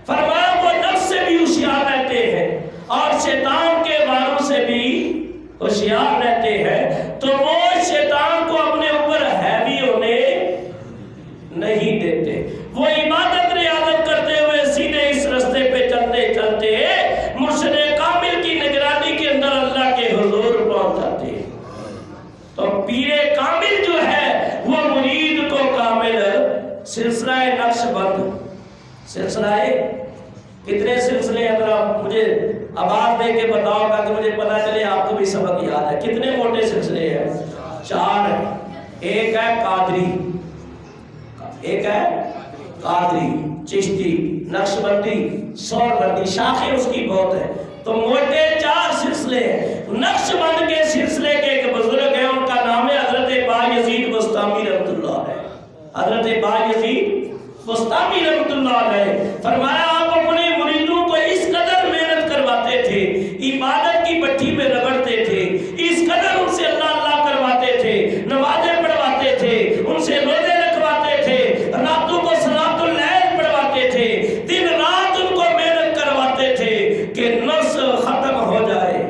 فرمایا وہ نفس سے بھی ہوشیار رہتے ہیں اور شیطان کے واروں سے بھی ہوشیار رہتے ہیں، تو وہ شیطان کو اپنے اوپر ہیوی ہونے نہیں دیتے۔ وہ عبادت ریاضت کرتے ہوئے سیدھے اس رستے پہ چلتے چلتے مرشد کامل کی نگرانی کے اندر اللہ کے حضور پہنچ جاتے ہیں۔ تو پیر کامل جو ہے وہ مرید کو کامل سلسلہ نقش بند، سلسلہ کتنے سلسلے ہیں؟ اگر آپ مجھے آواز دے کے بتاؤ گا کہ مجھے پتا چلے آپ کو بھی سبق یاد ہے۔ کتنے موٹے سلسلے ہیں؟ 4 ہیں۔ ایک ہے قادری، ایک ہے قادری، چشتی، نقشبندی، سوربندی، شاخیں اس کی بہت ہے۔ تو موٹے 4 سلسلے ہیں۔ نقشبند کے سلسلے کے ایک بزرگ ہیں، ان کا نام ہے حضرت بایزید بستامی رحمۃ اللہ علیہ۔ حضرت بایزید بستامی رحمۃ اللہ علیہ فرمایا آپ اپنے مریدوں کو اس قدر محنت کرواتے تھے، عبادت کی بھٹی میں رگڑتے تھے، اس قدر ان سے اللہ اللہ کرواتے تھے، نمازیں پڑھواتے تھے، ان سے روزے رکھواتے تھے، راتوں کو صلاۃ اللیل پڑھواتے تھے، دن رات ان کو محنت کرواتے تھے کہ نفس ختم ہو جائے۔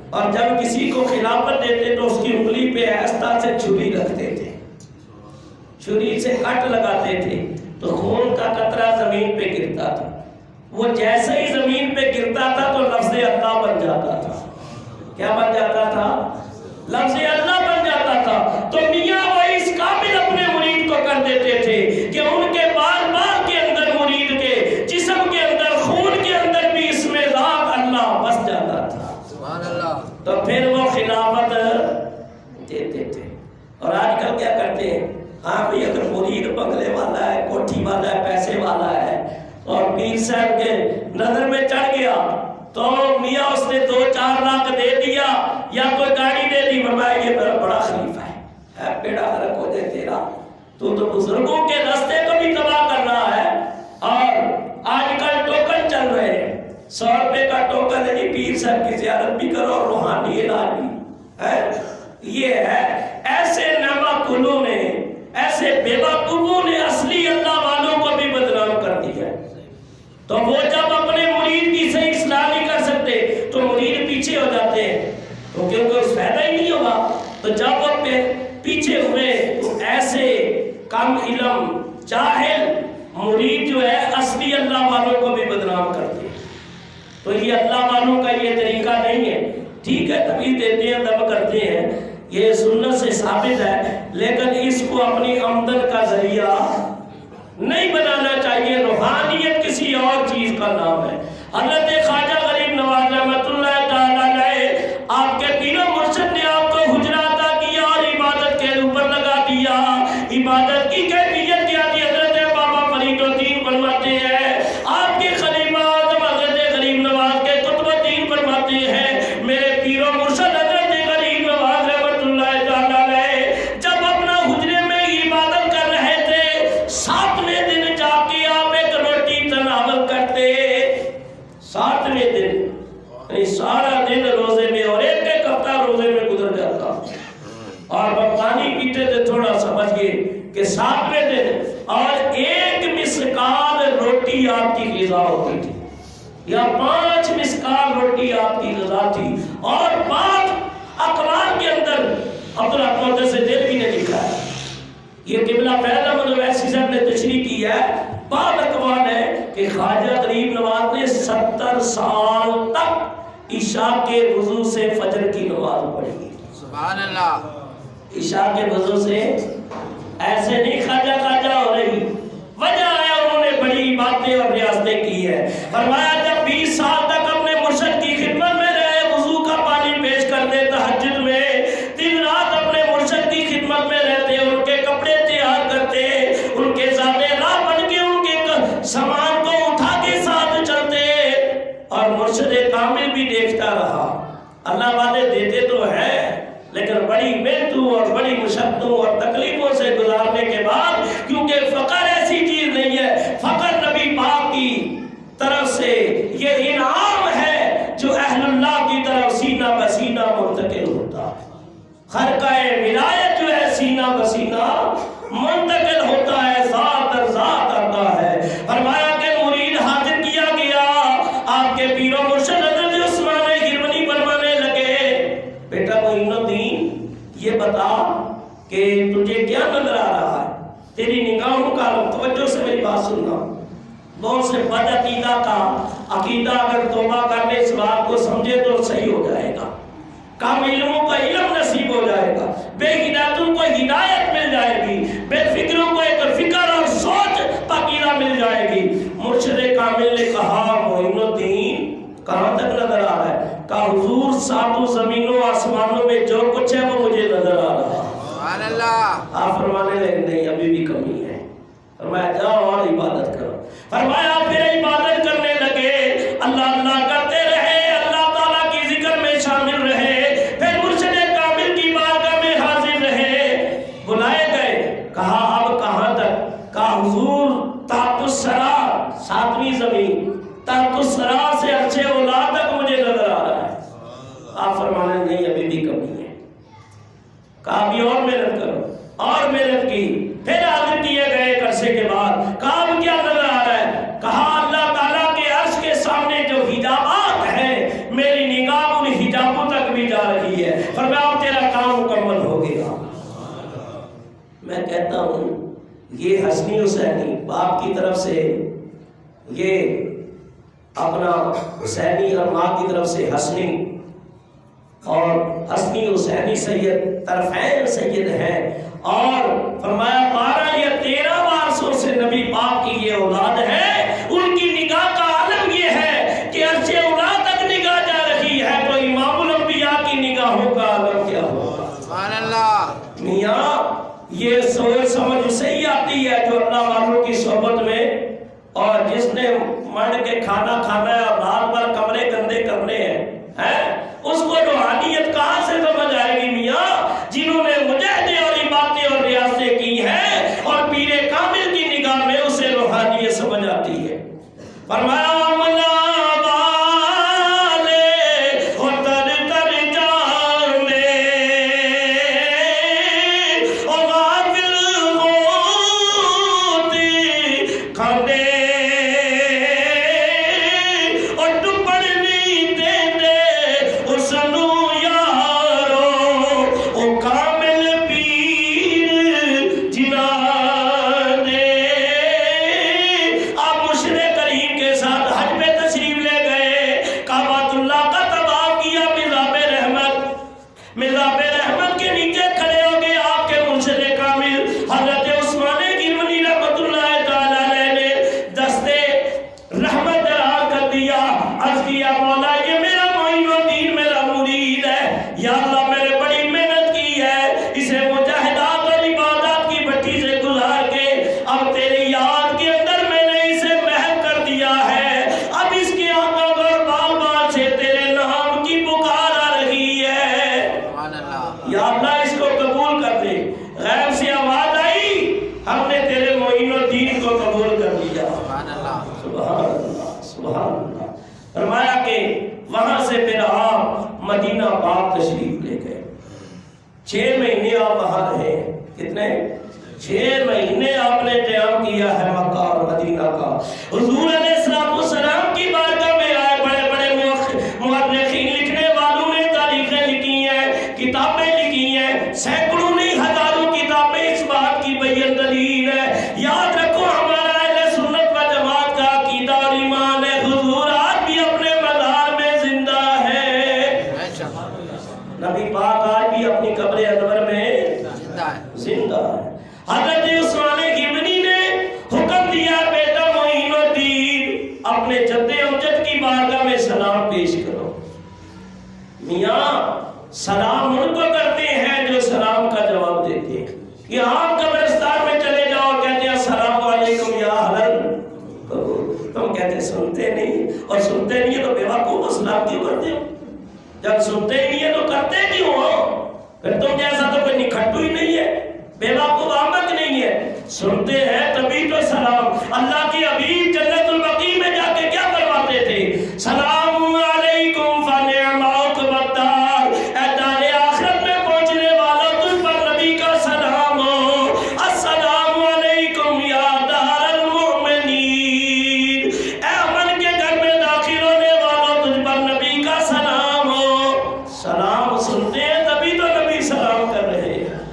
اور جب کسی کو خلافت دیتے تو اس کی انگلی پہ آہستہ سے چھری رکھتے تھے، چھری سے کٹ لگاتے تھے تو خون کا قطرہ زمین پہ گرتا تھا۔ وہ جیسے ہی زمین پہ گرتا تھا تو لفظ اللہ بن جاتا تھا۔ کیا بن جاتا تھا؟ لفظ اللہ بن جاتا تھا۔ تو میاں وہ اس قابل اپنے مرید کو کر دیتے تھے کہ ان کے بار بار کے اندر مرید کے جسم کے اندر، خون کے اندر بھی اس میں ذات اللہ بس جاتا تھا۔ سبحان اللہ۔ تو پھر وہ خلافت دیتے تھے۔ اور آج کل کیا کرتے ہیں؟ ہاں بھی اگر مرید بنگلے والا ہے، کوٹھی والا ہے، پیسے والا ہے اور پیر صاحب کے نظر میں چڑھ گیا تو میاں اس نے 2-4 لاکھ دے دیا یا کوئی گاڑی دے دی، فرمایا یہ میرا بڑا خلیفہ ہے، بیڑا غرق ہو جائے تیرا، تو بزرگوں کے راستے کو بھی تباہ کر رہا ہے۔ اور آج کل ٹوکن چل رہے ہیں، 100 روپے کا ٹوکن ہے، پیر صاحب کی زیارت بھی کرو اور روحانی علاج بھی ہے۔ یہ ہے ایسے نعمہ کلوں نے، ایسے بیوقوفوں نے اصلی اللہ والوں کو بھی بدنام کر دیا ہے۔ تو وہ جب اپنے مرید کی صحیح اصلاح نہیں کر سکتے تو مرید پیچھے ہو جاتے ہیں، تو کیونکہ اس فائدہ ہی نہیں ہوگا۔ تو جب وہ پیچھے ہوئے تو ایسے کم علم جاہل مرید جو ہے اصلی اللہ والوں کو بھی بدنام کرتے ہیں۔ تو یہ اللہ والوں کا یہ طریقہ نہیں ہے۔ ٹھیک ہے تبھی دیتے ہیں، دب کرتے ہیں، یہ سنت سے ثابت ہے، لیکن اس کو اپنی آمدن کا ذریعہ نہیں بنانا چاہیے۔ روحانیت کسی اور چیز کا نام ہے۔ حضرت خواجہ غریب نواز رحمۃ اللہ تعالیٰ علیہ، آپ کے پیر و مرشد نے آپ کو حجرہ عطا کیا اور عبادت کے اوپر لگا دیا۔ عبادت کی کیفیت کیا تھی؟ حضرت بابا فرید الدین فرماتے ہیں، آپ کے خلیفہ اعظم حضرت غریب نواز کے قطب الدین فرماتے ہیں، میرے پیر و مرشد حضرت غریب نواز رحمۃ اللہ تعالیٰ علیہ جب اپنا حجرے میں عبادت کر رہے تھے، 7ویں دن جا کے آپ ایک روٹی تناول کرتے، 7ویں دن، یعنی سارا دن روزے میں اور ایک ہفتہ روزے میں گزر جاتا، اور وہ پانی پیتے تھے تھوڑا سمجھ گئے کہ 7ویں دن اور 1 مسکال روٹی آپ کی غذا ہوتی تھی یا 5 مسکال روٹی آپ کی غذا تھی. اور بعض اقوال کے اندر عبدالرحمن سے دلوی نے لکھا ہے، یہ قبلہ پہلا ویسی صاحب نے تشریح کی ہے، بعض اقوال ہے کہ خواجہ غریب نواز نے 70 سال تک عشاء کے وضو سے فجر کی نماز پڑھی.
سبحان اللہ.
عشاء کے وضو سے ایسے نہیں خواجہ ہو رہی، وجہ ہے انہوں نے بڑی باتیں اور ریاستیں کی ہے. فرمایا جب 20 سال تک اپنے مرشد کی خدمت میں رہے، وضو کا پانی پیش کرتے تہجد میں، دن رات اپنے مرشد کی خدمت میں رہتے، ان کے کپڑے تیار کرتے، ان کے ذاتے راہ بن کے ان کے سامان کو اٹھا کے ساتھ چلتے، اور مرشد کامل بھی دیکھتا رہا. اللہ والے دیتے تو ہیں لیکن بڑی محنتوں اور بڑی مشقتوں اور تکلیفوں سے گزارنے کے بعد، کیونکہ فقر ایسی چیز نہیں ہے، فقر نبی پاک کی طرف سے یہ انعام ہے جو اہل اللہ کی طرف سینہ بسینہ منتقل ہوتا ہے. خرقہ ولایت جو ہے سینہ بسینہ منتقل ہوتا ہے، ذات در ذات آتا ہے. فرمایا کہ مرید حاضر کیا گیا، آپ کے پیر و مرشد حضرت عثمان گرونی فرمانے لگے، بیٹا معین الدین یہ بتا کہ تجھے کیا نظر آ رہا ہے، تیری نگاہوں کا توجہ سے میری بات سننا. بہت سے بد عقیدہ کا عقیدہ اگر توبہ کرنے اس بات کو سمجھے تو صحیح ہو جائے گا، کم علموں کو علم نصیب ہو جائے گا، بے ہدایتوں کو ہدایت مل جائے گی، بے فکروں کو ایک فکر اور سوچ پاکیزہ مل جائے گی. مرشد کامل نے کہا معین الدین کہاں تک نظر آ رہا ہے؟ کہا حضور ساتوں زمینوں آسمانوں میں جو کچھ ہے وہ مجھے نظر آ رہا ہے.
سبحان اللہ.
آپ فرمانے لگے نہیں ابھی بھی کمی ہے. فرمایا جاؤ اور عبادت کرو. فرمایا پھر عبادت کرنے لگے، اللہ اللہ کرتے رہے، اللہ تعالیٰ کی ذکر میں شامل رہے، پھر مرشد کامل کی بارگاہ میں حاضر رہے. بلائے گئے، کہا اب کہاں تک؟ کہا حضور تحت الثری 7ویں زمین، تحت الثری سے عرش اولا تک مجھے نظر آ رہا ہے. آپ فرمانے نہیں ابھی بھی کمی ہے. کہا ابھی اور محنت کرو، اور محنت کی. پھر حاضر کیے گئے ایک عرصے کے بعد. کہا اب کیا نظر آ رہا ہے؟ کہا اللہ تعالیٰ کے عرش کے سامنے جو حجابات ہیں میری نگاہ ان حجابوں تک بھی جا رہی ہے. فرمایا اب تیرا کام مکمل ہو گیا. میں کہتا ہوں یہ حسنی حسینی باپ کی طرف سے، یہ اپنا حسینی اور ماں کی طرف سے حسنی، اور حسنی حسینی سید طرفین سید ہیں. اور فرمایا 12 یا 13 وارثوں سے نبی پاک کی یہ اولاد ہے. ان کی نگاہ کا عالم یہ ہے کہ عرش اولا تک نگاہ جا رہی ہے، تو امام الانبیاء کی نگاہوں کا عالم کیا ہوگا؟
سبحان اللہ.
میاں یہ سوچ سمجھ اسے ہی آتی ہے جو اللہ والوں کی صحبت میں، اور جس نے مرد کے کھانا کھانا ہے اور رات بھر کمرے گندے کرنے ہیں، اس کو روحانیت کہاں سے سمجھ آئے گی؟ میاں جنہوں نے مجاہدے اور عبادتیں اور ریاستیں کی ہیں، اور پیر کامل کی نگاہ میں اسے روحانیت سمجھ آتی ہے. فرمایا فرمایا کہ وہاں سے پھر آپ مدینہ پاک تشریف لے گئے. 6 مہینے آپ وہاں رہے، کتنے؟ 6 مہینے آپ نے قیام کیا ہے مکہ اور مدینہ کا۔ حضور علیہ السلام کی بارگاہ میں آئے، بڑے بڑے مورخین لکھنے والوں نے تاریخیں لکھی ہیں، کتابیں لکھی ہیں، سینکڑوں نہیں ہزاروں کتابیں اس بات کی بیان دلیل ہے۔ یاد رکھو ہمارا اہل سنت و جماعت کا عقیدہ اور ایمان ہے، حضور آج بھی اپنے مزار میں زندہ ہے، نبی پاک آج بھی اپنی قبر انور میں زندہ ہے۔ حضرت عثمان غنی نے حکم دیا بیٹا معین الدین اپنے جد امجد کی بارگاہ میں سلام پیش کرو۔ میاں سلام ان کو کرتے ہیں جو سلام کا جواب دیتے ہیں، کہ آپ قبرستان میں چلے جاؤ کہتے ہیں السلام علیکم یا اہل القبور، تم کہتے ہیں سنتے نہیں، اور سنتے نہیں تو بے وقوف سلام کیوں کرتے ہو؟ جب سنتے ہی نہیں ہے تو کرتے کیوں ہو؟ پھر تم جیسا تو کوئی نکھٹو ہی نہیں ہے، بے وقوف آمد نہیں ہے، سنتے ہیں تبھی تو سلام۔ اللہ کی حبیب جنت البقیع میں جا کے کیا فرماتے تھے؟ سلام علیکم فنعم عقبی الدار، اے دار آخرت میں پہنچنے والا تجھ پر نبی کا سلام ہو، السلام علیکم یا دار المؤمنین، اے امن کے گھر میں داخل ہونے والا تجھ پر نبی کا سلام ہو۔ سلام سنتے ہیں تبھی تو نبی سلام کر رہے ہیں،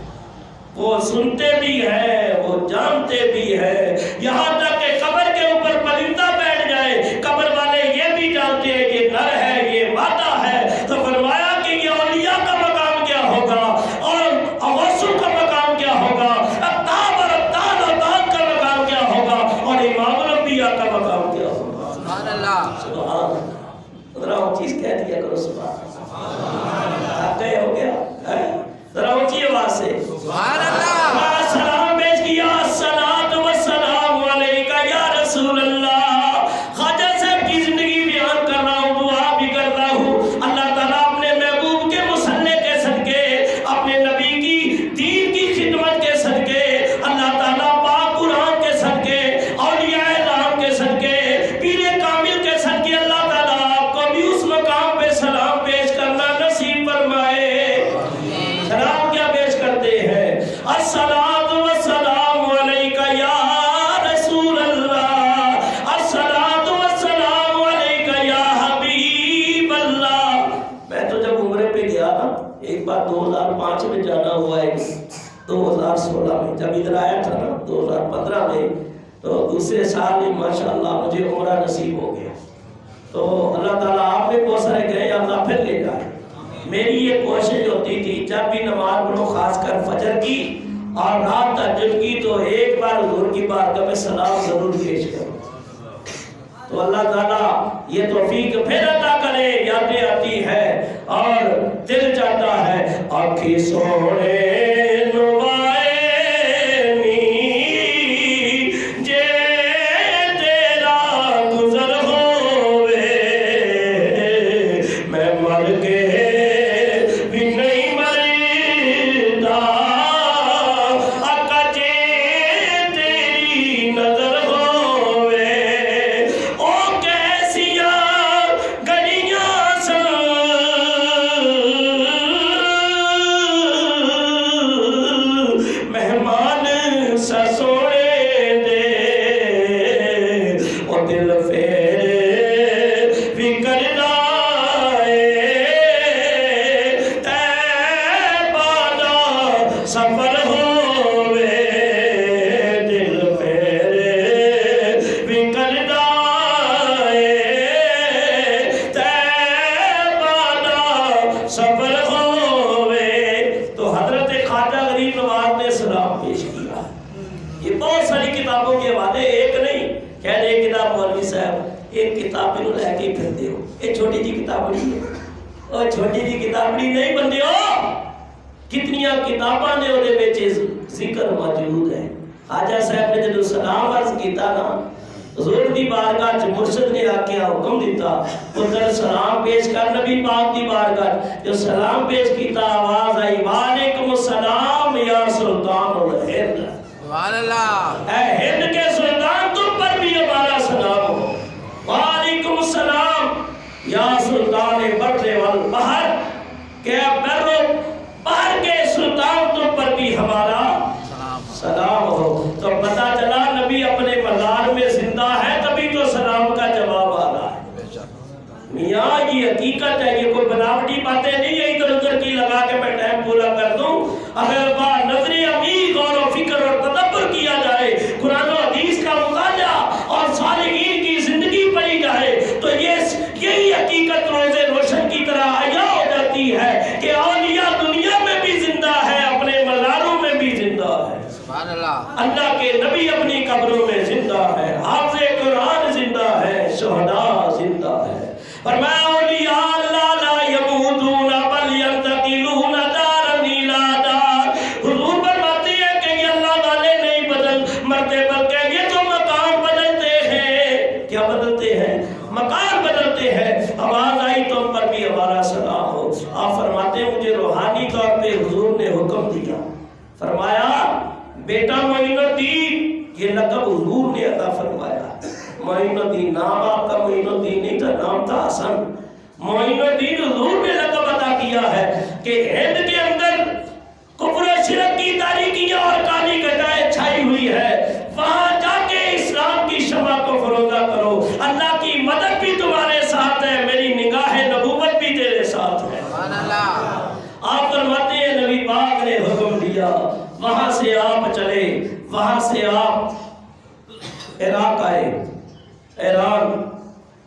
وہ سنتے بھی ہے، وہ جانتے بھی ہے، یہاں تک کہ قبر کے اوپر پرندہ بیٹھ جائے قبر والے یہ بھی جانتے ہیں یہ نر ہے یہ مادہ ہے، تو فرمایا کہ یہ اولیاء کا مقام کیا ہوگا اور اواسو کا مقام کیا ہوگا، اقطاب اور ابطال اعداد کا مقام کیا ہوگا، اور امام الانبیاء کا مقام کیا ہوگا۔
سبحان اللہ،
سبحان اللہ، ذرا وہ چیز کہہ دیا کرو سبحان اللہ، آپ گئے ہو گیا، ذرا اونچی آواز سے
سبحان اللہ،
سلام پیش کیا، الصلاۃ والسلام علیکہ یا رسول اللہ۔ خواجہ صاحب کی زندگی بیان کر رہا ہوں، دعا بھی کرتا ہوں، اللہ تعالیٰ اپنے محبوب کے مصلی کے صدقے، اپنے نبی کی دین کی خدمت کے صدقے، اللہ تعالیٰ پاک قرآن کے صدقے، اولیاء اعظام کے صدقے، پیر کامل کے صدقے، اللہ تعالیٰ آپ کو بھی اس مقام پہ سلام پیش کرنا نصیب فرمائے۔ سلام کیا پیش کرتے ہیں؟ الصلاۃ والسلام علیکہ یا رسول اللہ، الصلاۃ والسلام علیکہ یا حبیب اللہ۔ میں تو جب عمرے پہ گیا نا، ایک بار 2005 میں جانا ہوا ہے، 2016 میں جب ادھر آیا تھا نا 2015 میں، تو دوسرے سال ہی ماشاءاللہ مجھے عمرہ نصیب ہو گیا۔ تو اللہ تعالیٰ آپ میں بہت سارے گئے، اللہ پھر لے جائے۔ میری یہ کوشش ہوتی تھی جب بھی نماز پڑھو، خاص کر فجر کی اور رات تہجد کی، تو ایک بار حضور کی بارگاہ میں سلام ضرور پیش کرو۔ تو اللہ تعالیٰ یہ توفیق پھر عطا کرے، یادیں آتی ہے اور دل چاہتا ہے آنکھیں سوڑے چھوٹی جی کتابڑی نہیں بندے ہو، کتنیاں کتاباں نے وہ ذکر موجود ہے۔ خواجہ صاحب نے جب سلام عرض کیتا نا، حضور دی بارگاہ چ مرشد نے آکیا حکم دیتا پتر سلام پیش کر، نبی پاک دی بارگاہ جو سلام پیش کیتا آواز آئی وعلیکم السلام یا سلطان الہند،
سبحان اللہ،
اے ہند کے سلطان تم پر بھی ہمارا سلام ہو، وعلیکم السلام یا سلطان بر والبحر، کہ بر بحر کے سلطان اگر با نظر عمیق غور و فکر اور تدبر کیا جائے، قرآن و حدیث کا مطالعہ اور صالحین کی زندگی پڑھی جائے تو یہی حقیقت روز روشن کی طرح عیاں ہو جاتی ہے کہ اولیاء دنیا میں بھی زندہ ہے، اپنے مزاروں میں بھی زندہ ہے،
سبحان اللہ،
اللہ کے نبی اپنی قبروں میں زندہ ہے، حافظ قرآن زندہ ہے، شہداء زندہ ہے۔ فرمایا اولیاء اللہ لا یموتون بل ینتقلون دارا الی دار۔ حضور فرماتے ہیں کہ یہ اللہ والے نہیں مرتے بلکہ یہ تو مکان بدلتے ہیں۔ کیا بدلتے ہیں؟ مکان بدلتے ہیں۔ آواز آئی تم پر بھی ہمارا سلام ہو۔ آپ فرماتے ہیں مجھے روحانی طور پہ حضور نے حکم دیا، فرمایا بیٹا معین الدین، یہ لقب حضور نے عطا فرمایا۔ معین الدین نام آپ کا معین الدین نہیں تھا، نام تھا حسن۔ معین الدین حضور نے لقب عطا کیا ہے کہ ہند کے اندر کفر و شرک کی تاریکیاں اور کالی گھٹائیں چھائی ہوئی ہے، وہاں جا کے اسلام کی شمع کو فروزہ کرو، اللہ کی مدد بھی تمہارے ساتھ ہے، میری نگاہ نبوت بھی تیرے ساتھ ہے۔
سبحان اللہ۔
آپ فرماتے ہیں نبی پاک نے حکم دیا، وہاں سے آپ چلے، وہاں سے آپ عراق آئے، ایران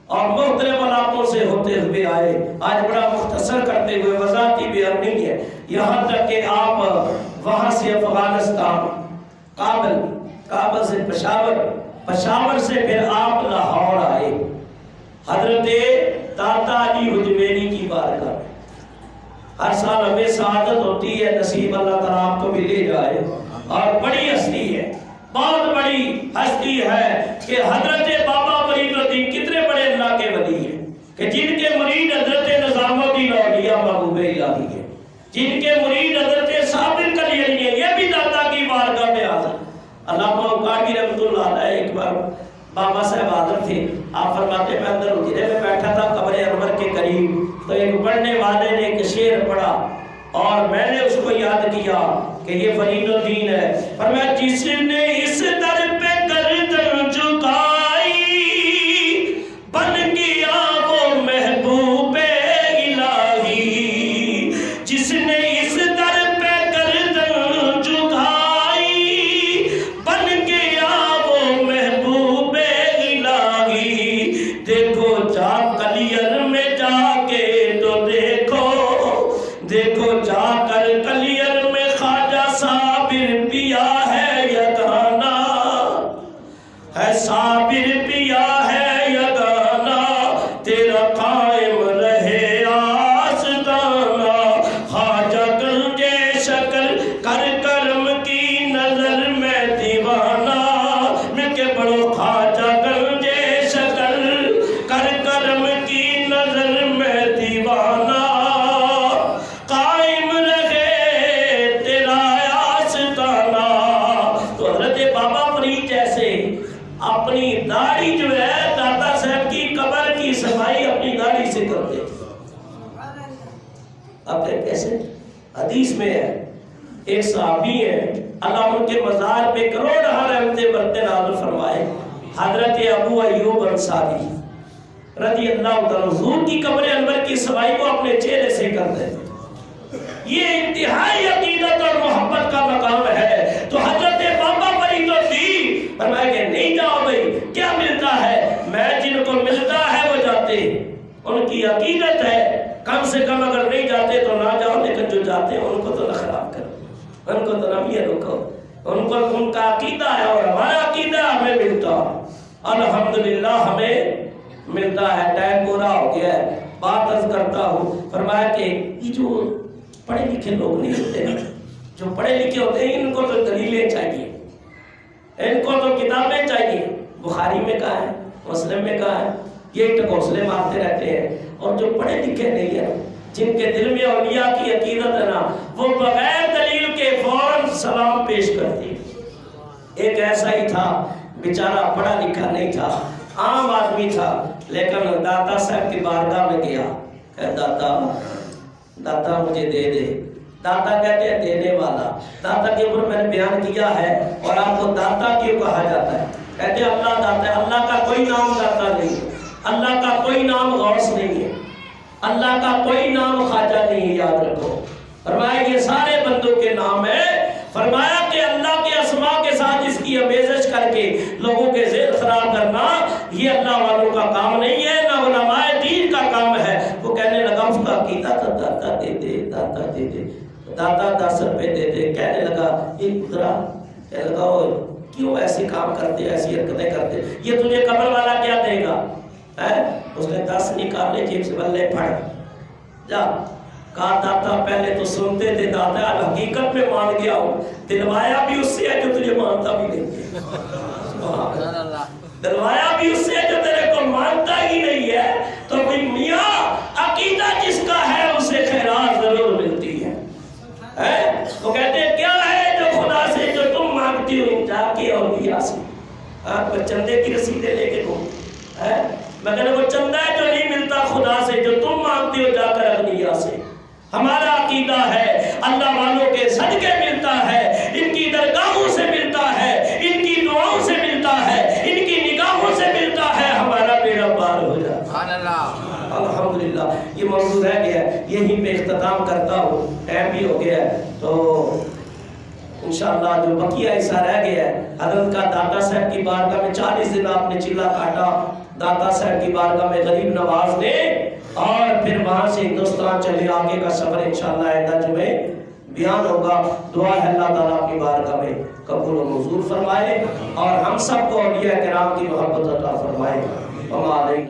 اور مختلف علاقوں سے ہوتے ہوئے آئے۔ آج بڑا مختصر کرتے ہوئے وضاحتی بیان نہیں ہے، یہاں تک کہ آپ وہاں سے افغانستان، کابل سے پشاور سے پھر آپ لاہور آئے، حضرت داتا علی حجویری کی بارگاہ میں۔ ہر سال ہمیں سعادت ہوتی ہے، نصیب اللہ تعالیٰ آپ کو بھی لے جائے، اور بڑی ہستی ہے، بہت بڑی ہستی ہے کہ حضرت بابا فرید الدین کتنے بڑے اللہ کے ولی ہیں کہ جن کے مرید حضرت نظام الدین اولیاء محبوب الہی ہے، جن کے مرید حضرت صاحب کلیری ہیں، یہ بھی داتا کی بارگاہ میں حاضر۔ علامہ قاری رحمۃ اللہ علیہ ایک بار بابا صاحب حاضر تھے، آپ فرماتے میں اندر اجرے میں بیٹھا تھا قبر انور کے قریب، تو ایک پڑھنے والے نے ایک شعر پڑھا اور میں نے اس کو یاد کیا کہ یہ فرید الدین ہے۔ فرمایا جس نے اس در پہ گردن جھکائی بن گیا وہ محبوب الہی، جس نے اس در پہ گردن جھکائی بن گیا وہ محبوب الہی۔ دیکھو جا کلیر میں جا کے تو دیکھو جا کر کلیر میں خواجہ صابر پیا ہے یگانا، ہے صابر پیا ہے یگانا، تیرا قائم رہے آستانہ، خواجہ گنجے شکل کر کرم کی نظر میں دیوانہ، مل کے پڑھو خواجہ گنجے شکل کر کرم کی نظر میں دیوانہ، قائم رہے تیرا آستانہ۔ تو حضرت بابا فرید جیسے اپنی داڑھی جو ہے داتا صاحب کی قبر کی صفائی اپنی داڑھی سے کرتے تھے۔ اب کیسے؟ حدیث میں ہے ایک صحابی ہے، اللہ ان کے مزار پہ کروڑ رحمتیں برتے نازل فرمائے، حضرت ابو ایوب انصاری رضی اللہ تعالیٰ، حضور کی قبر انور کی صفائی کو اپنے چہرے سے کرتے تھے۔ یہ انتہائی عقیدت اور محبت کا مقام ہے۔ تو حضرت بابا فرید الدین فرمایا کہ نہیں جاؤ بھائی، کیا ملتا ہے؟ میں جن کو ملتا ہے وہ جاتے، ان کی عقیدت ہے، کم سے کم اگر نہیں جاتے تو نہ جاؤ، لیکن جو جاتے ہیں ان کو تو نہ خراب کرو، ان کو تو نہ بھی رکھو، ان کو ان کا عقیدہ ہے اور ہمارا عقیدہ ہمیں ملتا، الحمدللہ ہمیں ملتا ہے۔ ٹائم پورا ہو گیا ہے، بات عرض کرتا ہوں۔ فرمایا کہ یہ جو پڑھے لکھے لوگ نہیں ہوتے نا، جو پڑھے لکھے ہوتے ہیں ان کو تو دلیلیں چاہیے، ان کو تو کتابیں چاہیے، بخاری میں کہا ہے، مسلم میں کہا ہے، یہ ٹکوسلے مارتے رہتے ہیں۔ اور جو پڑھے لکھے نہیں ہیں، جن کے دل میں اولیاء کی عقیدت ہے نا، وہ بغیر دلیل کے فوراً سلام پیش کرتے ہیں۔ ایک ایسا ہی تھا بیچارہ، پڑھا لکھا نہیں تھا، عام آدمی تھا، لیکن داتا صاحب کی بارگاہ میں گیا کہ داتا مجھے دے دے۔ داتا کہتے ہیں دینے والا، داتا کے اوپر میں نے بیان کیا ہے، اور آپ کو داتا کیوں کہا جاتا ہے؟ کہتے ہیں اللہ داتا ہے، اللہ کا کوئی نام داتا نہیں ہے، اللہ کا کوئی نام غوث نہیں ہے، اللہ کا کوئی نام خواجہ نہیں ہے، یاد رکھو۔ فرمایا یہ سارے بندوں کے نام ہیں. فرمایا کہ اللہ کے اسماء کے ساتھ اس کی امیزش کر کے لوگوں کے ذہن خراب کرنا یہ اللہ والوں کا کام نہیں ہے، نہ علماء دین کا کام ہے. وہ کہنے لگا اس کا عقیدہ تو داتا دے دے، داتا دے دے، داتا 10 روپے دے دے. کہنے لگا یہ پترا، کہنے لگا کیوں ایسے کام کرتے، ایسی حرکتیں کرتے، یہ تجھے قبر والا کیا دے گا؟ اس نے 10 نکالے جیب سے، بلے پھڑ جا. کہا داتا پہلے تو سنتے تھے، داتا حقیقت میں مان گیا ہوں، دلوایا بھی اس سے ہے جو تجھے مانتا بھی نہیں، دلوایا بھی اس سے ہے جو تیرے کو مانتا ہی نہیں ہے. تو بھئی میاں عقیدہ جس کا ہے اسے خیرات ضرور ملتی ہے. وہ کہتے ہیں کیا ہے جو خدا سے جو تم مانگتی ہو جا کے اور دیا سے. چندے کی رسیدیں لے کے گھومتے ہیں، میں کہنے وہ چندہ ہے جو نہیں ملتا خدا سے، جو تم مانگتی ہو جا کر اغنیا سے. ہمارا عقیدہ ہے اللہ والوں کے صدقے ملتا ہے، ان کی درگاہوں سے ملتا ہے، ان کی دعاؤں سے ملتا ہے، ان کی نگاہوں سے ملتا ہے، ہمارا بیڑا پار ہو جاتا ہے. الحمدللہ. یہ موضوع رہ گیا ہے، یہیں پہ اختتام کرتا ہوں، ٹائم بھی ہو گیا ہے. تو انشاءاللہ جو بقیہ حصہ رہ گیا ہے حضرت کا داتا صاحب کی بارگاہ میں 40 دن آپ نے چلا کاٹا، داتا صاحب کی بارگاہ میں غریب نواز نے، اور پھر وہاں سے ہندوستان چلے. آگے کا سفر انشاءاللہ آئندہ جمعے بیان ہوگا. دعا ہے اللہ تعالیٰ کی بارگاہ میں قبول و منظور فرمائے اور ہم سب کو اولیاء کرام کی محبت عطا فرمائے.